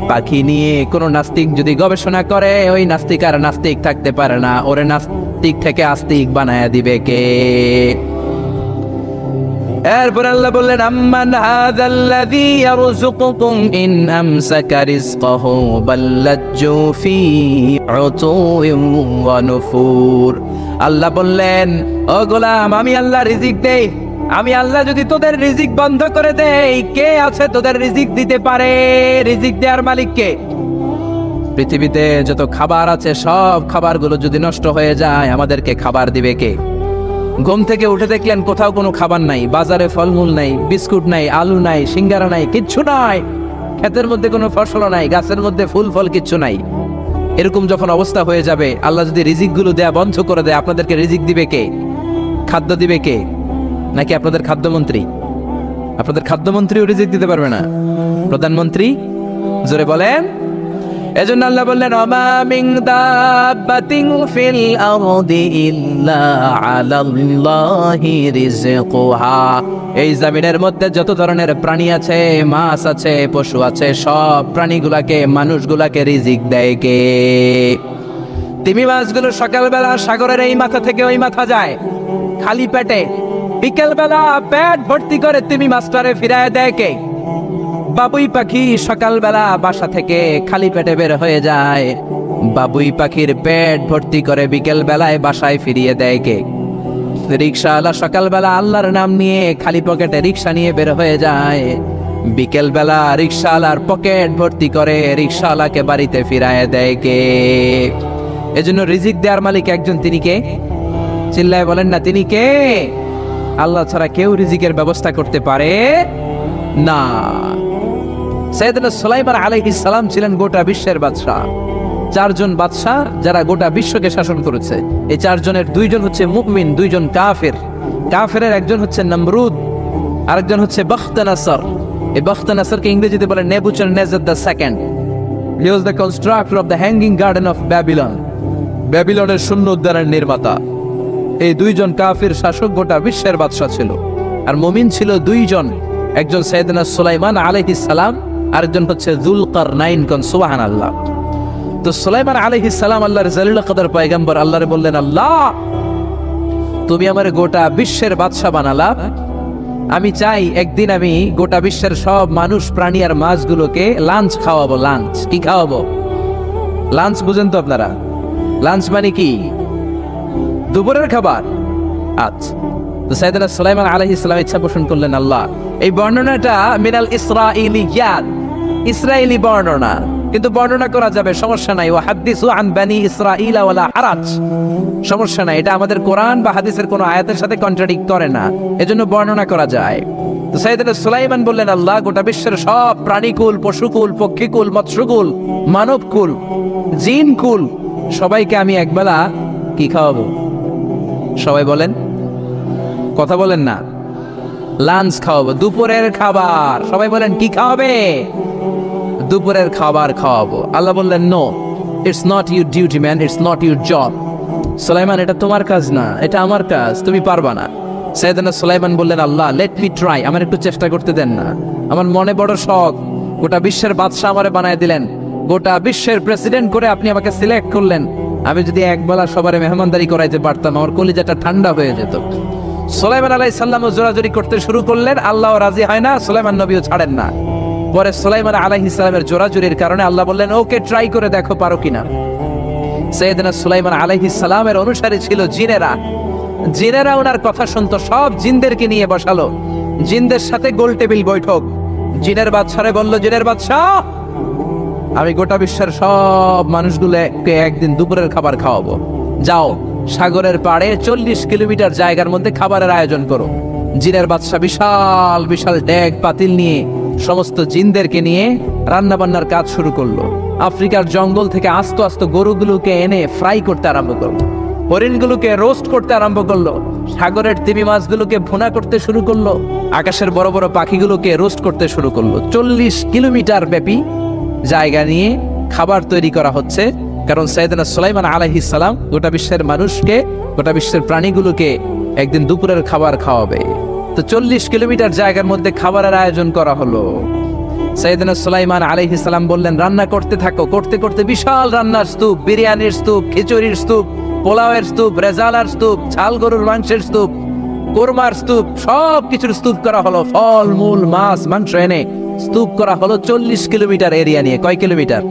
পাখি নিয়ে কোন নাস্তিক যদি গবেষণা করে, ওই নাস্তিক আর নাস্তিক থাকতে পারে না। ওরে নাস্তিক থেকে আস্তিক বানায়া দিবে কে? এরপর আল্লাহ বললেন আম্মান হাযাল্লাযী ইয়ারযুকুকুম ইন আমসাকা রিজকাহু বাল্লাজ্জু ফী উতুওয়িন ওয়া নুফুর। আল্লাহ বললেন, ও গোলাম, আমি আল্লাহ রিজিক দেই। আমি আল্লাহ যদি তোদের রিজিক বন্ধ করে দেই, কে আছে তোদের রিজিক দিতে পারে? রিজিক দেওয়ার মালিক কে? পৃথিবীতে যত খাবার আছে সব খাবারগুলো যদি নষ্ট হয়ে যায়, আমাদেরকে খাবার দিবে কে? ঘুম থেকে উঠে দেখলেন কোথাও কোনো খাবার নাই, বাজারে ফলমূল নাই, বিস্কুট নাই, আলু নাই, সিঙ্গারা নাই, কিচ্ছু নাই, ক্ষেতের মধ্যে কোনো ফসল নাই, গাছের মধ্যে ফুল ফল কিচ্ছু নাই। এরকম যখন অবস্থা হয়ে যাবে, আল্লাহ যদি রিজিকগুলো দেয়া বন্ধ করে দেয়, আপনাদেরকে রিজিক দিবে কে? খাদ্য দিবে কে? নাকি আপনাদের খাদ্যমন্ত্রী? আপনাদের খাদ্যমন্ত্রীও রিজিক দিতে পারবে না, প্রধানমন্ত্রী? জোরে বলেন। এজন্য আল্লাহ বললেন, ওমা মিন দাব্বাতিন ফিল আরদি ইল্লা আলাল্লাহি রিজকুহা। এই জমিনের মধ্যে যত ধরনের প্রাণী আছে, মাছ আছে, পশু আছে, সব প্রাণীগুলাকে, মানুষগুলাকে রিজিক দেয় কে? তিমি মাছগুলো সকালবেলা সাগরের এই মাথা থেকে ওই মাথা যায় খালি পেটে, বিকেলবেলা পেট ভর্তি করে তিমি মাছটারে ফিরায় দেয় কে? বাবুই পাখি সকালবেলা বাসা থেকে খালি পেটে বের হয়ে যায়, বাবুই পাখির পেট ভর্তি করে বিকেল বেলায় বাসায় ফিরিয়ে দেয় কে? রিক্সাওয়ালা সকালবেলা আল্লাহর নাম নিয়ে খালি পকেটে রিক্সা নিয়ে বের হয়ে যায়, বিকেল বেলা রিক্সাওয়ালার পকেট ভর্তি করে রিক্সাওয়ালাকে বাড়িতে ফিরায় দেয় কে? এজন্য রিজিক দেওয়ার মালিক একজন, তিনি কে? চিল্লায় বলেন না, তিনি কে? আল্লাহ ছাড়া কেউ রিজিকের ব্যবস্থা করতে পারে না। সাইয়েদনা সুলাইমান আলাইহিস সালাম ছিলেন গোটা বিশ্বের বাদশা। চারজন বাদশা যারা গোটা বিশ্বকে শাসন করেছে, এই চারজনের দুইজন হচ্ছে মুমিন, দুইজন কাফের। কাফেরের একজন হচ্ছে নমরুদ, আরেকজন হচ্ছে বখতানাসর। এই বখতানাসরকে ইংরেজিতে বলে Nebuchadnezzar the second. He was the constructor of the hanging garden of Babylon. ব্যাবিলনের শূন্য উদ্যানের নির্মাতা। এই দুইজন কাফির শাসক গোটা বিশ্বের বাদশা ছিল। আর মুমিন ছিল দুইজন, একজন সাইয়েদনা সুলাইমান আলাইহিস সালাম, আরেকজন হচ্ছে যুলকারনাইন। কোন সুবহানাল্লাহ। তো সুলাইমান আলাইহিস সালাম আল্লাহর জালিল কদর পয়গম্বর, আল্লাহরে বললেন, আল্লাহ তুমি আমারে গোটা বিশ্বের বাদশা বানালা, আমি চাই একদিন আমি গোটা বিশ্বের সব মানুষ, প্রাণী আর মাছগুলোকে লাঞ্চ খাওয়াবো। লাঞ্চ কি খাওয়াবো? লাঞ্চ বুঝেন তো আপনারা? লাঞ্চ মানে কি? দুপুরের খাবার। আচ্ছা, তো সাইয়েদনা সুলাইমান আলাইহিস সালাম ইচ্ছা পোষণ করলেন, আল্লাহ এই বর্ণনাটা মিনাল ইসরাঈলিয়াত, ইসরায়েলি বর্ণনা, কিন্তু বর্ণনা করা যাবে, সমস্যা নাই। ওয়া হাদিসু আন বানি ইসরাঈলা ওয়ালা হারাজ, সমস্যা নাই, এটা আমাদের কোরআন বা হাদিসের কোনো আয়াতের সাথে কন্ট্রাডিক্ট করে না, এজন্য বর্ণনা করা যায়। তো সাইয়েদনা সুলাইমান বললেন, আল্লাহ গোটা বিশ্বের সব প্রাণীকুল, পশুকুল, পক্ষীকুল, মৎস্যকুল, মানবকুল, জিনকুল, সবাইকে আমি একবেলা কি খাওয়াবো? সবাই বলেন, কথা বলেন না। লাঞ্চ খাওয়াবো, দুপুরের খাবার। সবাই বলেন, কি খাওয়াবে? দুপুরের খাবার খাওয়াবো। আল্লাহ বললেন, no, it's not your duty man, it's not your job. Sulaiman, এটা তোমার কাজ না, এটা আমার কাজ, তুমি পারবা না। সাইয়েদনা সুলাইমান বললেন, আল্লাহ লেট মি ট্রাই, আমার একটু চেষ্টা করতে দেন না, আমার মনে বড় শখ, গোটা বিশ্বের বাদশা আমারে বানায় দিলেন, গোটা বিশ্বের প্রেসিডেন্ট করে আপনি আমাকে সিলেক্ট করলেন, আমি যদি একবেলা সবারে মেহমানদারি করাইতে পারতাম, আমার কলিজাটা ঠান্ডা হয়ে যেত। সুলাইমান আলাইহিস সালাম জোরাজোরি করতে শুরু করলেন, আল্লাহ রাজি হয় না, সুলাইমান নবীও ছাড়েন না। পরে সুলাইমান আলাইহিস সালামের জোরাজোরির কারণে আল্লাহ বললেন, ওকে ট্রাই করে দেখো পারো কিনা। সাইয়েদনা সুলাইমান আলাইহিস সালামের অনুসারী ছিল জিনেরা। জিনেরা ওনার কথা শুনতো, সব জিনদেরকে নিয়ে বসালো, জিনদের সাথে গোল টেবিল বৈঠক। জিনের বাদশারে বলল, জিনের বাদশাহ, আমি গোটা বিশ্বের সব মানুষগুলোকে একদিন দুপুরের খাবার খাওয়াবো। যাও সাগরের পাড়ে 40 কিলোমিটার জায়গার মধ্যে খাবারের আয়োজন করো। জিনের বাদশা বিশাল বিশাল ডেক পাতিল নিয়ে সমস্ত জিনদেরকে নিয়ে রান্না বান্নার কাজ শুরু করলো। আফ্রিকার জঙ্গল থেকে আস্ত আস্ত গরুগুলোকে এনে ফ্রাই করতে আরম্ভ করলো, হরিণগুলোকে রোস্ট করতে আরম্ভ করলো, সাগরের তিমি মাছগুলোকে ভুনা করতে শুরু করলো, আকাশের বড় বড় পাখিগুলোকে রোস্ট করতে শুরু করলো। 40 কিলোমিটার ব্যাপী জায়গা নিয়ে খাবার তৈরি করা হচ্ছে, কারণ সাইয়েদনা সুলাইমান আলাইহিস সালাম গোটা বিশ্বের মানুষকে, গোটা বিশ্বের প্রাণীগুলোকে একদিন দুপুরের খাবার খাওয়াবে। তো 40 কিলোমিটার জায়গার মধ্যে খাবারের আয়োজন করা হলো। সাইয়েদনা সুলাইমান আলাইহিস সালাম বললেন, রান্না করতে থাকো। করতে করতে বিশাল রান্নার স্তূপ, বিরিয়ানির স্তূপ, খিচুড়ির স্তূপ, পোলাওয়ের স্তূপ, রেজালার স্তূপ, ঝাল গরুর মাংসের স্তূপ, কোরমার স্তূপ, সব কিছুর স্তূপ করা হলো, ফল মূল মাছ মাংস এনে স্তূপ করা হলো 40 কিলোমিটার এরিয়া নিয়ে। কয় কিলোমিটার?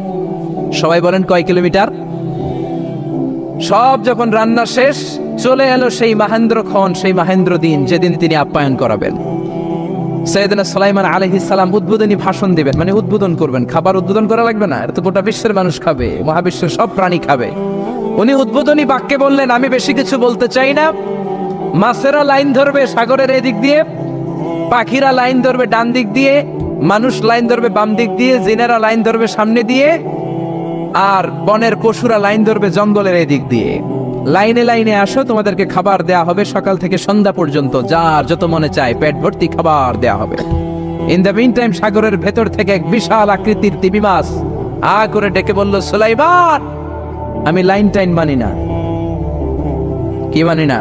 সবাই বলেন কয় কিলোমিটার? সব যখন রান্না শেষ, চলে এলো সেই মাহেন্দ্রক্ষণ, সেই মাহেন্দ্র দিন, যেদিন তিনি আপ্যায়ন করাবেন। সৈয়দনা সুলাইমান আলাইহিস সালাম উদ্বোধনী ভাষণ দিবেন, মানে উদ্বোধন করবেন। খাবার উদ্বোধন করা লাগবে না, এটা তো গোটা বিশ্বের মানুষ খাবে, মহাবিশ্বের সব প্রাণী খাবে। উনি উদ্বোধনী বাক্যে বললেন, আমি বেশি কিছু বলতে চাই না। মাছেরা লাইন ধরবে সাগরের এদিক দিয়ে, পাখিরা লাইন ধরবে ডান দিক দিয়ে, মানুষ লাইন ধরবে বাম দিক দিয়ে, জিনেরা লাইন ধরবে সামনে দিয়ে, আর বনের পশুরা লাইন ধরবে জঙ্গলের এদিক দিয়ে। লাইনে লাইনে আসো, তোমাদেরকে খাবার দেয়া হবে সকাল থেকে সন্ধ্যা পর্যন্ত, যার যত মনে চায় পেট ভর্তি খাবার দেয়া হবে। ইন দ্য মিন টাইম সাগরের ভেতর থেকে এক বিশাল আকৃতির তিমি মাছ আ করে ডেকে বলল, সুলাইমান, আমি লাইন টাইন মানি না। কি মানি না?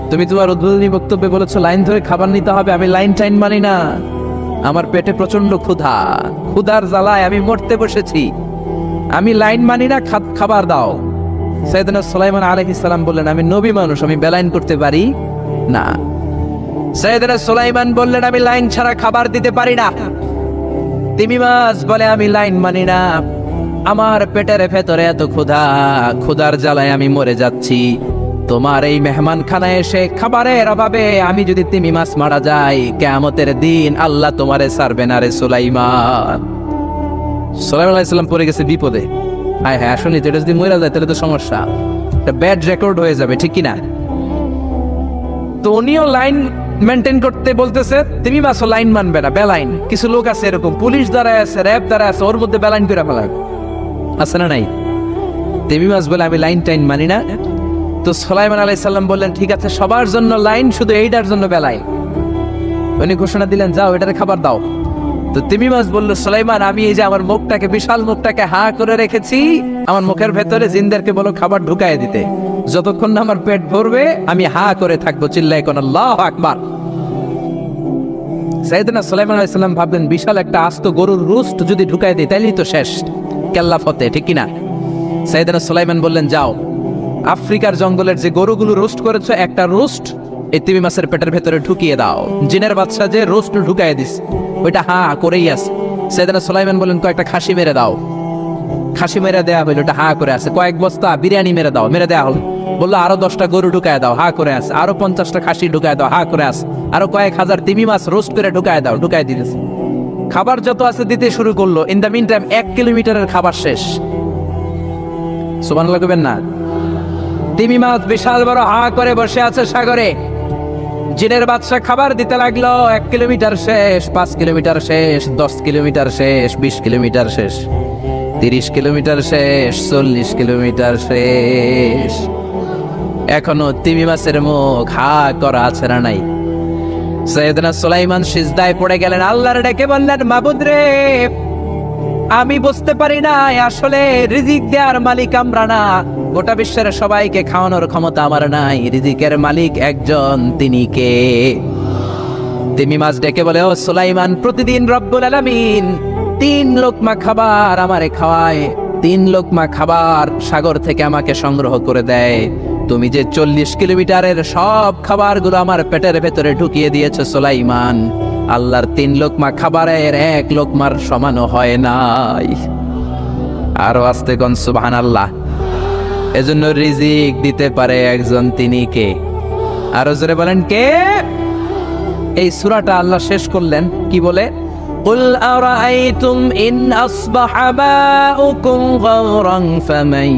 তুমি তোমার উদ্বোধনী বক্তব্যে বলেছো লাইন ধরে খাবার নিতে হবে, আমি লাইন টাইন মানি না। আমার পেটে প্রচন্ড ক্ষুধা, ক্ষুধার জ্বালায় আমি মরতে বসেছি, আমি লাইন মানি না, খাবার দাও। সাইয়েদনা সুলাইমান আলাইহিস সালাম বললেন, আমি নবী মানুষ, আমি বেলাইন করতে পারি না। সাইয়েদনা সুলাইমান বললেন, আমি লাইন ছাড়া খাবার দিতে পারি না। তিমি মাছ বলে, আমি লাইন মানি না, আমার পেটের ভেতরে এত ক্ষুধা, ক্ষুধার জ্বালায় আমি মরে যাচ্ছি। তোমার এই মেহমান খানায় এসে খাবারের অভাবে আমি যদি তিমি মাছ মারা যাই, কিয়ামতের দিন আল্লাহ তোমারে ছাড়বে না রে সুলাইমান। সুলাইমান আলাইহিস সালাম পড়ে গেছে বিপদে। হায় হায়, আসলে এটা যদি মরে যায় তাহলে তো সমস্যা, একটা ব্যাড রেকর্ড হয়ে যাবে, ঠিক কিনা? তো উনিও লাইন মেনটেন করতে বলতেছে, তুমি মাসও লাইন মানবে না, বেলাইন। কিছু লোক আছে এরকম, পুলিশ দ্বারা আছে, র্যাব দ্বারা আছে, ওর মধ্যে বেলাইন করে ফেলা আছে না নাই? তুমি মাস বলে, আমি লাইন টাইন মানি না। তো সুলাইমান আলাইহিস সালাম বললেন, ঠিক আছে, সবার জন্য লাইন, শুধু এইটার জন্য বেলাইন। উনি ঘোষণা দিলেন, যাও এটারে খাবার দাও। তো তিমি মাছ বললো, সুলাইমান, আমি এই যে আমার মুখটাকে, বিশাল মুখটাকে হা করে রেখেছি, আমার মুখের ভেতরে জিনদেরকে বলো খাবার ঢুকায় দিতে, যতক্ষণ না আমার পেট ভরবে আমি হা করে থাকবো, চিল্লায় কোন আল্লাহু আকবার। সাইয়েদনা সুলাইমান আলাইহিস সালাম ভাবলেন, বিশাল একটা আস্ত গরুর রোস্ট যদি ঢুকায় দিই তাইলেই তো শেষ, কেল্লা ফতে, ঠিক কিনা? সাইয়েদনা সুলাইমান বললেন, যাও আফ্রিকার জঙ্গলের যে গরুগুলো রোস্ট করেছো, একটা রোস্ট এই তিমি মাছের পেটের ভেতরে ঢুকিয়ে দাও। জিনের বাদশা যে রোস্ট ঢুকায় দিস, ওইটা হা করেই আছে। সাইয়েদনা সুলাইমান বললেন, কয়েকটা খাসি মেরে দাও। খাসি মেরে দেয়া হইলো, ওটা হা করে আছে। কয়েক বস্তা বিরিয়ানি মেরে দাও, মেরে দেয়া হলো। বললো আরো 10টা গরু ঢুকায় দাও, হা করে আছে। আরো 50টা খাসি ঢুকায় দাও, হা করে আছে। আরো কয়েক হাজার তিমি মাছ রোস্ট করে ঢুকায় দাও, ঢুকায় দিতেছে। খাবার যত আছে দিতে শুরু করলো। ইন দ্য মিন টাইম 1 কিলোমিটারের খাবার শেষ। সুবহানাল্লাহ কইবেন না? তিমি মাছ বিশাল বড় হা করে বসে আছে সাগরে। জিনের বাদশা খাবার দিতে লাগলো। 1 কিলোমিটার শেষ, 5 কিলোমিটার শেষ, 10 কিলোমিটার শেষ, 20 কিলোমিটার শেষ, 30 কিলোমিটার শেষ, 40 কিলোমিটার শেষ। এখনো তিমি মাছের মুখ হা করা আছে না নাই? সাইয়েদনা সুলাইমান সিজদায় পড়ে গেলেন, আল্লাহর ডেকে বললেন, মাবুদ রে, আমি বুঝতে পারি না, আসলে রিজিক দেওয়ার মালিক আমরা না, গোটা বিশ্বের সবাইকে খাওয়ানোর ক্ষমতা আমার নাই, রিজিকের মালিক একজন, তিনি কে? তিমি মাছ ডেকে বলে, ও সুলাইমান, প্রতিদিন রব্বুল আলামিন 3 লোকমা খাবার আমারে খাওয়ায়, 3 লোকমা খাবার সাগর থেকে আমাকে সংগ্রহ করে দেয়। তুমি যে 40 কিলোমিটারের সব খাবারগুলো আমার পেটের ভেতরে ঢুকিয়ে দিয়েছো সুলাইমান, আল্লাহর 3 লোকমা খাবারের 1 লোকমার সমানও হয় নাই। আরো আস্তে কোন সুবহানাল্লাহ। এজন্য রিজিক দিতে পারে একজন, তিনি কে? আরো জোরে বলেন, কে? এই সূরাটা আল্লাহ শেষ করলেন কি বলে? قل أرأيتم إن أصبح ماؤكم غورا فمن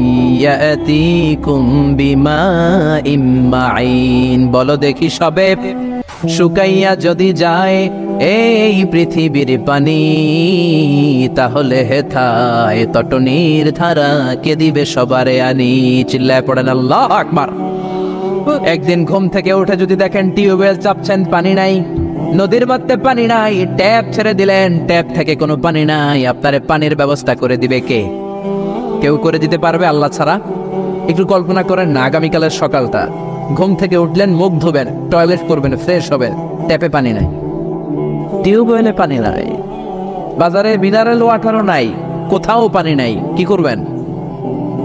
يأتيكم بماء معين। বলো দেখি, সবে শুকাইয়া যদি যায় এই পৃথিবীর পানি, তাহলে হেথায় তটনির ধারা কে দিবে সবারে আনি? চিল্লায় পড়েন আল্লাহু আকবার। একদিন ঘুম থেকে উঠে যদি দেখেন টিউবওয়েল চাপছেন, পানি নাই, নদীর মধ্যে পানি নাই, ট্যাপ ছেড়ে দিলেন, ট্যাপ থেকে কোনো পানি নাই, আপনারে পানির ব্যবস্থা করে দিবে কে? কেউ করে দিতে পারবে আল্লাহ ছাড়া? একটু কল্পনা করেন না, আগামীকালের সকালটা, ঘুম থেকে উঠলেন, মুখ ধোবেন, টয়লেট করবেন, ফ্রেশ হবেন, ট্যাপে পানি নাই, টিউবওয়েলে পানি নাই, বাজারে মিনারেল ওয়াটারও নাই, কোথাও পানি নাই, কি করবেন?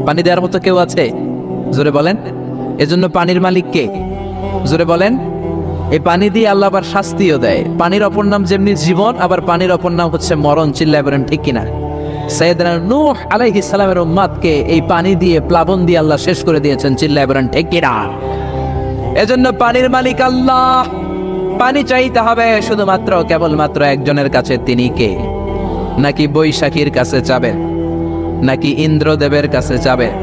পানি দেওয়ার মতো কেউ আছে? জোরে বলেন। এজন্য পানির মালিক কে? জোরে বলেন। এই পানি দিয়ে আল্লাহ আবার শাস্তিও দেয়। পানির অপর নাম যেমনি জীবন, আবার পানির অপর নাম হচ্ছে মরণ। চিল্লায় বলেন ঠিক কিনা? সাইয়েদনা নূহ আলাইহিস সালামের উম্মতকে এই পানি দিয়ে, প্লাবন দিয়ে আল্লাহ শেষ করে দিয়েছেন। চিল্লায় বলেন ঠিক কিনা? এজন্য পানির মালিক আল্লাহ। পানি চাইতে হবে শুধুমাত্র কেবলমাত্র একজনের কাছে, তিনি কে? নাকি বৈশাখীর কাছে চাবেন? নাকি ইন্দ্রদেবের কাছে চাবেন?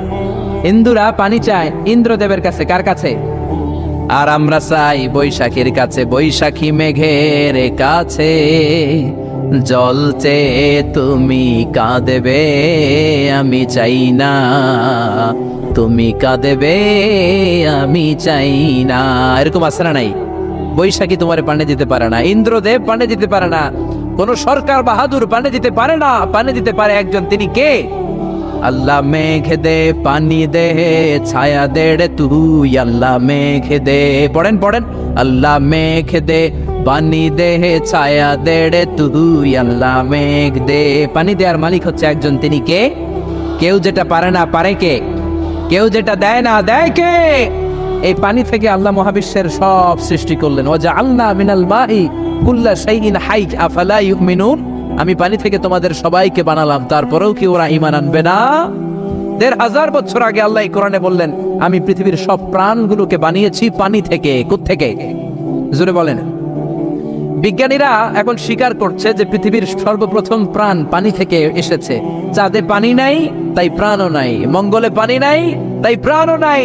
হিন্দুরা পানি চায় ইন্দ্রদেবের কাছে। কার কাছে? আর আমরা চাই বৈশাখীর কাছে। বৈশাখী মেঘের কাছে জল চেয়ে তুমি কাঁদেবে, আমি চাই না তুমি কাঁদেবে, আমি চাই না। এরকম আছে না নাই? বৈশাখী তোমার পানি দিতে পারে না, ইন্দ্রদেব পানি দিতে পারে না, কোন সরকার বাহাদুর পানি দিতে পারে না। পানি দিতে পারে একজন, তিনি কে? আল্লাহ মেঘ দে পানি দে ছায়া দে রে তুই, আল্লাহ মেঘ দে। পড়েন পড়েন, আল্লাহ মেঘ দে পানি দে ছায়া দে রে তুই, আল্লাহ মেঘ দে। পানি দেওয়ার মালিক হচ্ছে একজন, তিনি কে? কেউ যেটা পারে না পারে কে? কেউ যেটা দেয় না দেয় কে? এই পানি থেকে আল্লাহ মহাবিশ্বের সব সৃষ্টি করলেন। ওয়াজআলনা মিনাল মাই কুল্লা শাইইন হাই আফালা ইউমিনুন। আমি পানি থেকে তোমাদের সবাইকে বানালাম, তারপরেও কি ওরা ঈমান আনবে না? ১৫০০ বছর আগে আল্লাহ কোরআনে বললেন, আমি পৃথিবীর সব প্রাণগুলোকে বানিয়েছি পানি থেকে। কোত্থেকে? জোরে বলেন। বিজ্ঞানীরা এখন স্বীকার করছে যে পৃথিবীর সর্বপ্রথম প্রাণ পানি থেকে এসেছে। চাঁদে পানি নাই, তাই প্রাণও নাই। মঙ্গলে পানি নাই, তাই প্রাণও নাই।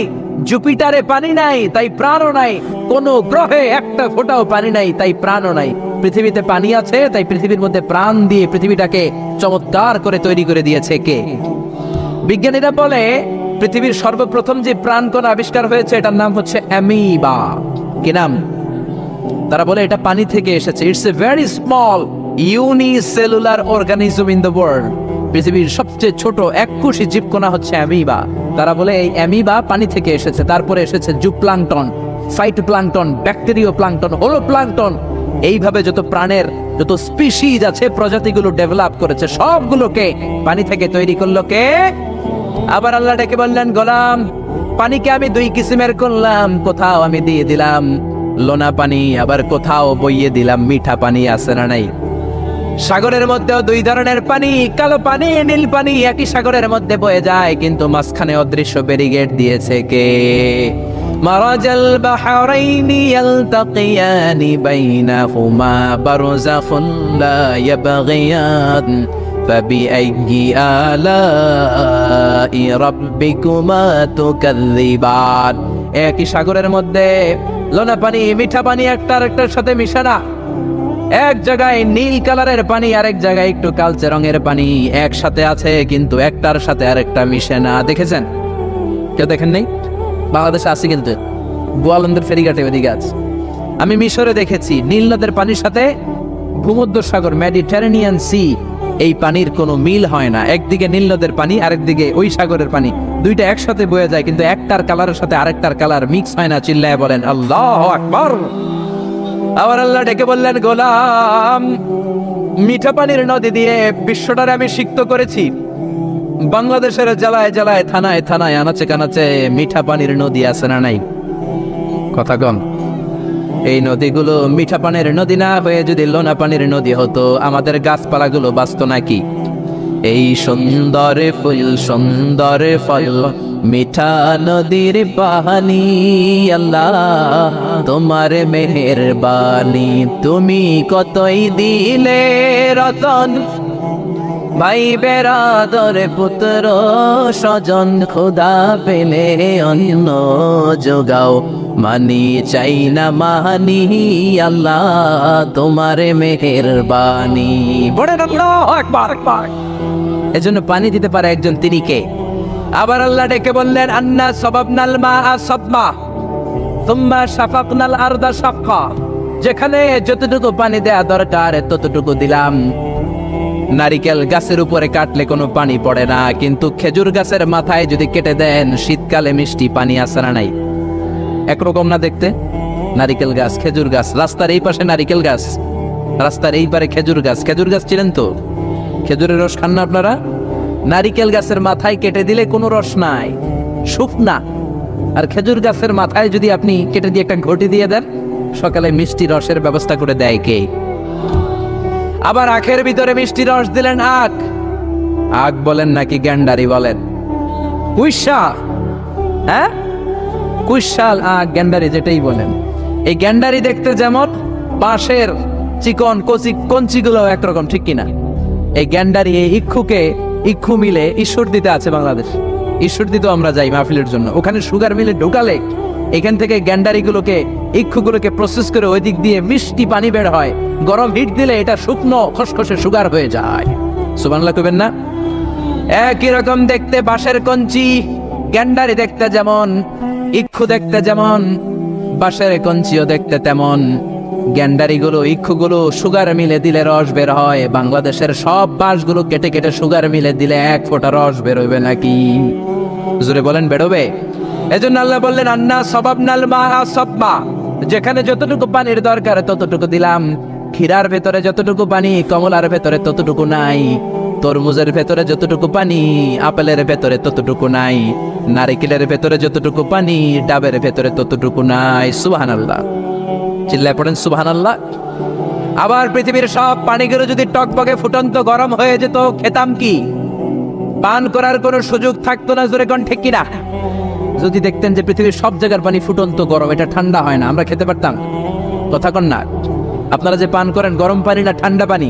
জুপিটারে পানি নাই, তাই প্রাণও নাই। কোন গ্রহে একটা ফোঁটাও পানি নাই, তাই প্রাণও নাই। পৃথিবীতে পানি আছে, তাই পৃথিবীর মধ্যে প্রাণ দিয়ে পৃথিবীটাকে চমৎকার করে তৈরি করে দিয়েছে কে? বিজ্ঞানীরা বলে পৃথিবীর সর্বপ্রথম যে প্রাণকণা আবিষ্কার হয়েছে এটার নাম হচ্ছে অ্যামিবা। কি নাম? তারা বলে এটা পানি থেকে এসেছে। It's a very small unicellular organism in the world. পৃথিবীর সবচেয়ে ছোট এককোষী জীবকণা হচ্ছে অ্যামিবা। তারা বলে এই অ্যামিবা পানি থেকে এসেছে। তারপরে এসেছে জুপ্লাঙ্কটন, ফাইটোপ্লাঙ্কটন, ব্যাকটেরিয়া প্লাঙ্কটন, হোলোপ্লাঙ্কটন। এইভাবে যত প্রাণের যত স্পিসিজ আছে, প্রজাতিগুলো ডেভেলপ করেছে, সবগুলোকে পানি থেকে তৈরি করলো কে? আবার আল্লাহ ডেকে বললেন, গোলাম পানিকে আমি দুই কিসিমের করলাম। কোথাও আমি দিয়ে দিলাম লোনা পানি, আবার কোথাও বইয়ে দিলাম মিঠা পানি। আছে না নাই? সাগরের মধ্যেও দুই ধরনের পানি, কালো পানি, নীল পানি একই সাগরের মধ্যে বয়ে যায়, কিন্তু মাঝখানে অদৃশ্য ব্যারিকেড দিয়েছে কে? মারাজাল বাহরাইনি ইয়ালতাকিয়ানি বাইনাহুমা বারযাখুন লা ইয়াবগিয়ান ফাবিআইয়ি আলাই রাব্বিকুমা তুকাযযিবান। একই সাগরের মধ্যে লোনা পানি, মিঠা পানি একটা আরেকটার সাথে মিশে না। এক জায়গায় নীল কালারের পানি, আরেক জায়গায় একটু কালচে রঙের পানি একসাথে আছে, কিন্তু একটার সাথে আরেকটা মিশে না। দেখেছেন? কেউ দেখেন নাই? বাংলাদেশে আছে, কিন্তু গোয়ালন্দের ফেরিঘাটে ওদিকে আছে। আমি মিশরে দেখেছি নীল নদের পানির সাথে ভূমধ্য সাগর, মেডিটেরেনিয়ান সি, এই পানির কোনো মিল হয় না। একদিকে নীল নদের পানি, আরেকদিকে ওই সাগরের পানি, দুইটা একসাথে বয়ে যায়, কিন্তু একটার কালারের সাথে আরেকটার কালার মিক্স হয় না। চিল্লায় বলেন আল্লাহু আকবার। আবার আল্লাহ ডেকে বললেন, গোলাম মিঠা পানির নদী দিয়ে বিশ্বটারে আমি সিক্ত করেছি। বাংলাদেশের জেলায় জেলায়, থানায় থানায়, আনাচে কানাচে মিঠা পানির নদী আছে না নাই? কথা কম। এই নদীগুলো মিঠা পানির নদী না হয়ে যদি লোনা পানির নদী হতো, আমাদের গাছপালাগুলো বাঁচত নাকি? এই সুন্দর ফুল সুন্দর ফল মিঠা নদীর পানি, আল্লাহ তোমার মেহেরবানি। তুমি কতই দিলে রতন, ভাই বেরাদর পুত্র স্বজন, খোদা পেলে অন্য যোগাও, মানি চাই না মানি, আল্লাহ তোমার মেহেরবানি। বড় আল্লাহু আকবার আকবার। এজন্য পানি দিতে পারে একজন, তিনি কে? আবার আল্লাহ ডেকে বললেন, আন্না সাবাবনাল মাআ সাবমা সুম্মা শাফাকনাল আরদা শাফকা। যেখানে যতটুকু পানি দেয়া দরকার ততটুকু দিলাম। নারিকেল গাছের উপরে কাটলে কোনো পানি পড়ে না, কিন্তু খেজুর গাছের মাথায় যদি কেটে দেন শীতকালে মিষ্টি পানি আসে না নাই? একরকম না দেখতে? নারিকেল গাছ, খেজুর গাছ, রাস্তার এই পাশে নারিকেল গাছ, রাস্তার এই পারে খেজুর গাছ। খেজুর গাছ ছিলেন তো? খেজুরের রস খান না আপনারা? নারিকেল গাছের মাথায় কেটে দিলে কোনো রস নাই, শুকনা। আর খেজুর গাছের মাথায় যদি আপনি কেটে দিয়ে একটা ঘটি দিয়ে দেন, সকালে মিষ্টি রসের ব্যবস্থা করে দেয় কে? আবার আখের ভিতরে মিষ্টি রস দিলেন আখ। আখ বলেন নাকি গ্যান্ডারি বলেন? কুইশা, হ্যাঁ কুইশাল আখ, গ্যান্ডারি যেটাই বলেন। এই গ্যান্ডারি দেখতে যেমন, বাঁশের চিকন কচি কঞ্চিগুলো একরকম, ঠিক কিনা? এই গ্যান্ডারি, এই ইক্ষু মিলে ঈশ্বর দিতে আছে বাংলাদেশ। ঈশ্বর দিতে আমরা যাই মাহফিলের জন্য, ওখানে সুগার মিলে ঢুকালে এখান থেকে গ্যান্ডারিগুলোকে, ইক্ষুগুলোকে প্রসেস করে ওই দিক দিয়ে মিষ্টি পানি বের হয়। গরম হিট দিলে এটা শুকনো খসখসে সুগার হয়ে যায়। সুবহানাল্লাহ কইবেন না? একই রকম দেখতে বাঁশের কঞ্চি, গ্যান্ডারি দেখতে যেমন, ইক্ষু দেখতে যেমন, বাঁশের কঞ্চিও দেখতে তেমন। গ্যান্ডারিগুলো, ইক্ষুগুলো সুগার মিলে দিলে রস বের হয়। বাংলাদেশের সব বাঁশগুলো কেটে কেটে সুগার মিলে দিলে এক ফোঁটা রস বেরোবে নাকি? জোরে বলেন, বেরোবে? এজন্য আল্লাহ বললেন, আন্না সবাবনাল মাআ সাব্বা, যেখানে যতটুকু পানির দরকার ততটুকু দিলাম। ক্ষীরার ভেতরে যতটুকু পানি, কমলার ভেতরে ততটুকু নাই। তরমুজের ভেতরে যতটুকু পানি, আপেলের ভেতরে ততটুকু নাই। নারিকেলের ভেতরে যতটুকু পানি, ডাবের ভেতরে ততটুকু নাই। সুবহানাল্লাহ, চিল্লায় পড়েন সুবহানাল্লাহ। আবার পৃথিবীর সব পানিগুলো যদি টকবকে ফুটন্ত গরম হয়ে যেত, খেতাম কি? পান করার কোনো সুযোগ থাকতো না। জোরে কোন ঠিক কিনা? যদি দেখতেন যে পৃথিবীর সব জায়গার পানি ফুটন্ত গরম, এটা ঠান্ডা হয় না, আমরা খেতে পারতাম? কথা কন না? আপনারা যে পান করেন গরম পানি না ঠান্ডা পানি?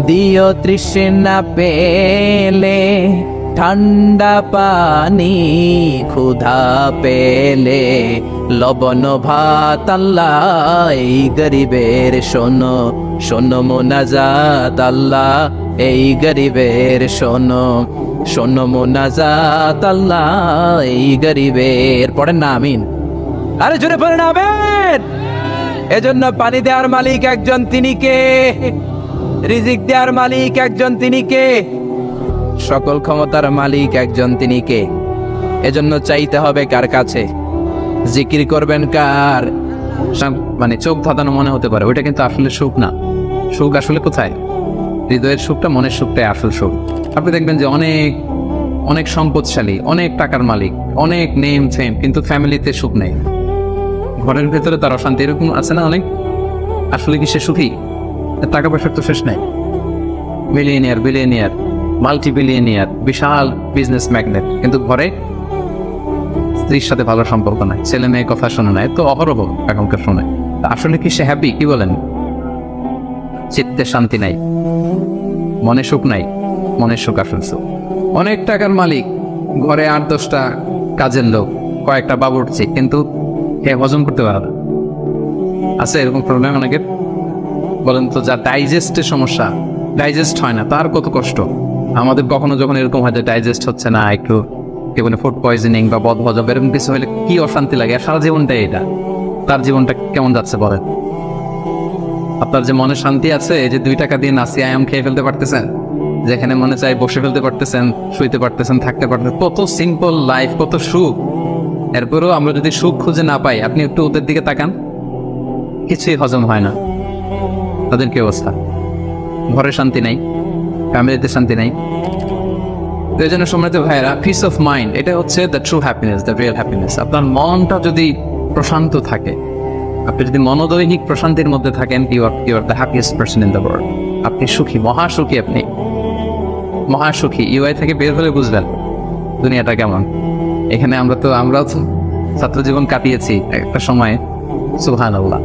দিও তৃষ্ণা পেলে ঠান্ডা পানি, ক্ষুধা পেলে লবণ ভাত। আল্লাহ এই গরিবের শোনো, শোনো মোনাজাত। আল্লাহ এই গরিবের শোনো, শোনো মোনাজাত। আল্লাহ এই গরিবের, পড়েন না আমিন? আরে জোরে পড়েন আমিন। এজন্য পানি দেওয়ার মালিক একজন, তিনি কে? রিজিক দেওয়ার মালিক একজন, তিনি কে? সকল ক্ষমতার মালিক একজন, তিনি কে? এজন্য চাইতে হবে কার কাছে? জিকির করবেন কার? মানে চোখ ধাঁধানো মনে হতে পারে, ওইটা কিন্তু আসলে সুখ না। সুখ আসলে কোথায়? হৃদয়ের সুখটা, মনের সুখটাই আসল সুখ। আপনি দেখবেন যে অনেক অনেক সম্পদশালী, অনেক টাকার মালিক, অনেক নেম ফেম, কিন্তু ফ্যামিলিতে সুখ নেই, ঘরের ভেতরে তার অশান্তি। এরকম আছে না অনেক? আসলে কি সে সুখী? টাকা পয়সার তো শেষ নাই। বিলিয়নিয়ার, মাল্টি বিলিয়নিয়ার, বিশাল বিজনেস ম্যাগনেট, কিন্তু ঘরে স্ত্রীর সাথে ভালো সম্পর্ক নাই, ছেলে মেয়ে কথা শোনে না, তো অহরহ এখনকার শোনে। আসলে কি সে হ্যাপি? কি বলেন? চিত্তে শান্তি নাই, মনে সুখ নাই। মনের সুখ আসল সুখ। অনেক টাকার মালিক, ঘরে 8-10টা কাজের লোক, কয়েকটা বাবুর্চি, কিন্তু কে হজম করতে পারে না। আছে এরকম প্রবলেম অনেকের? বলেন তো, যা ডাইজেস্টের সমস্যা, ডাইজেস্ট হয় না, তার কত কষ্ট। আমাদের কখনো যখন এরকম হয় যে ডাইজেস্ট হচ্ছে না, একটু কি বলে ফুড পয়জনিং বা বদহজম এরকম কিছু হলে কি অশান্তি লাগে। আর সারা জীবনটাই এটা, তার জীবনটা কেমন যাচ্ছে বলেন? আপনার যে মনে শান্তি আছে, এই যে 2 টাকা দিয়ে নাসি আয়াম খেয়ে ফেলতে পারতেছেন, যেখানে মনে চাই বসে ফেলতে পারতেছেন, শুইতে পারতেছেন, থাকতে পারতেছেন, কত সিম্পল লাইফ, কত সুখ। এরপরেও আমরা যদি সুখ খুঁজে না পাই, আপনি একটু ওদের দিকে তাকান, কিছুই হজম হয় না। তাদের কি অবস্থা? ঘরে শান্তি নাই, ফ্যামিলিতে শান্তি নাই। তো এই জন্য সম্মানিত ভাইয়েরা, পিস অফ মাইন্ড, এটা হচ্ছে the true happiness, the real happiness. আপনার মনটা যদি প্রশান্ত থাকে, আপনি যদি মনোদৈনিক প্রশান্তির মধ্যে থাকেন, you are the happiest person in the world. আপনি সুখী, মহাসুখী, আপনি মহাসুখী। ইউআই থেকে বের হলে বুঝবেন দুনিয়াটা কেমন। এখানে আমরাও তো ছাত্র জীবন কাটিয়েছি একটা সময়, সুবহানাল্লাহ।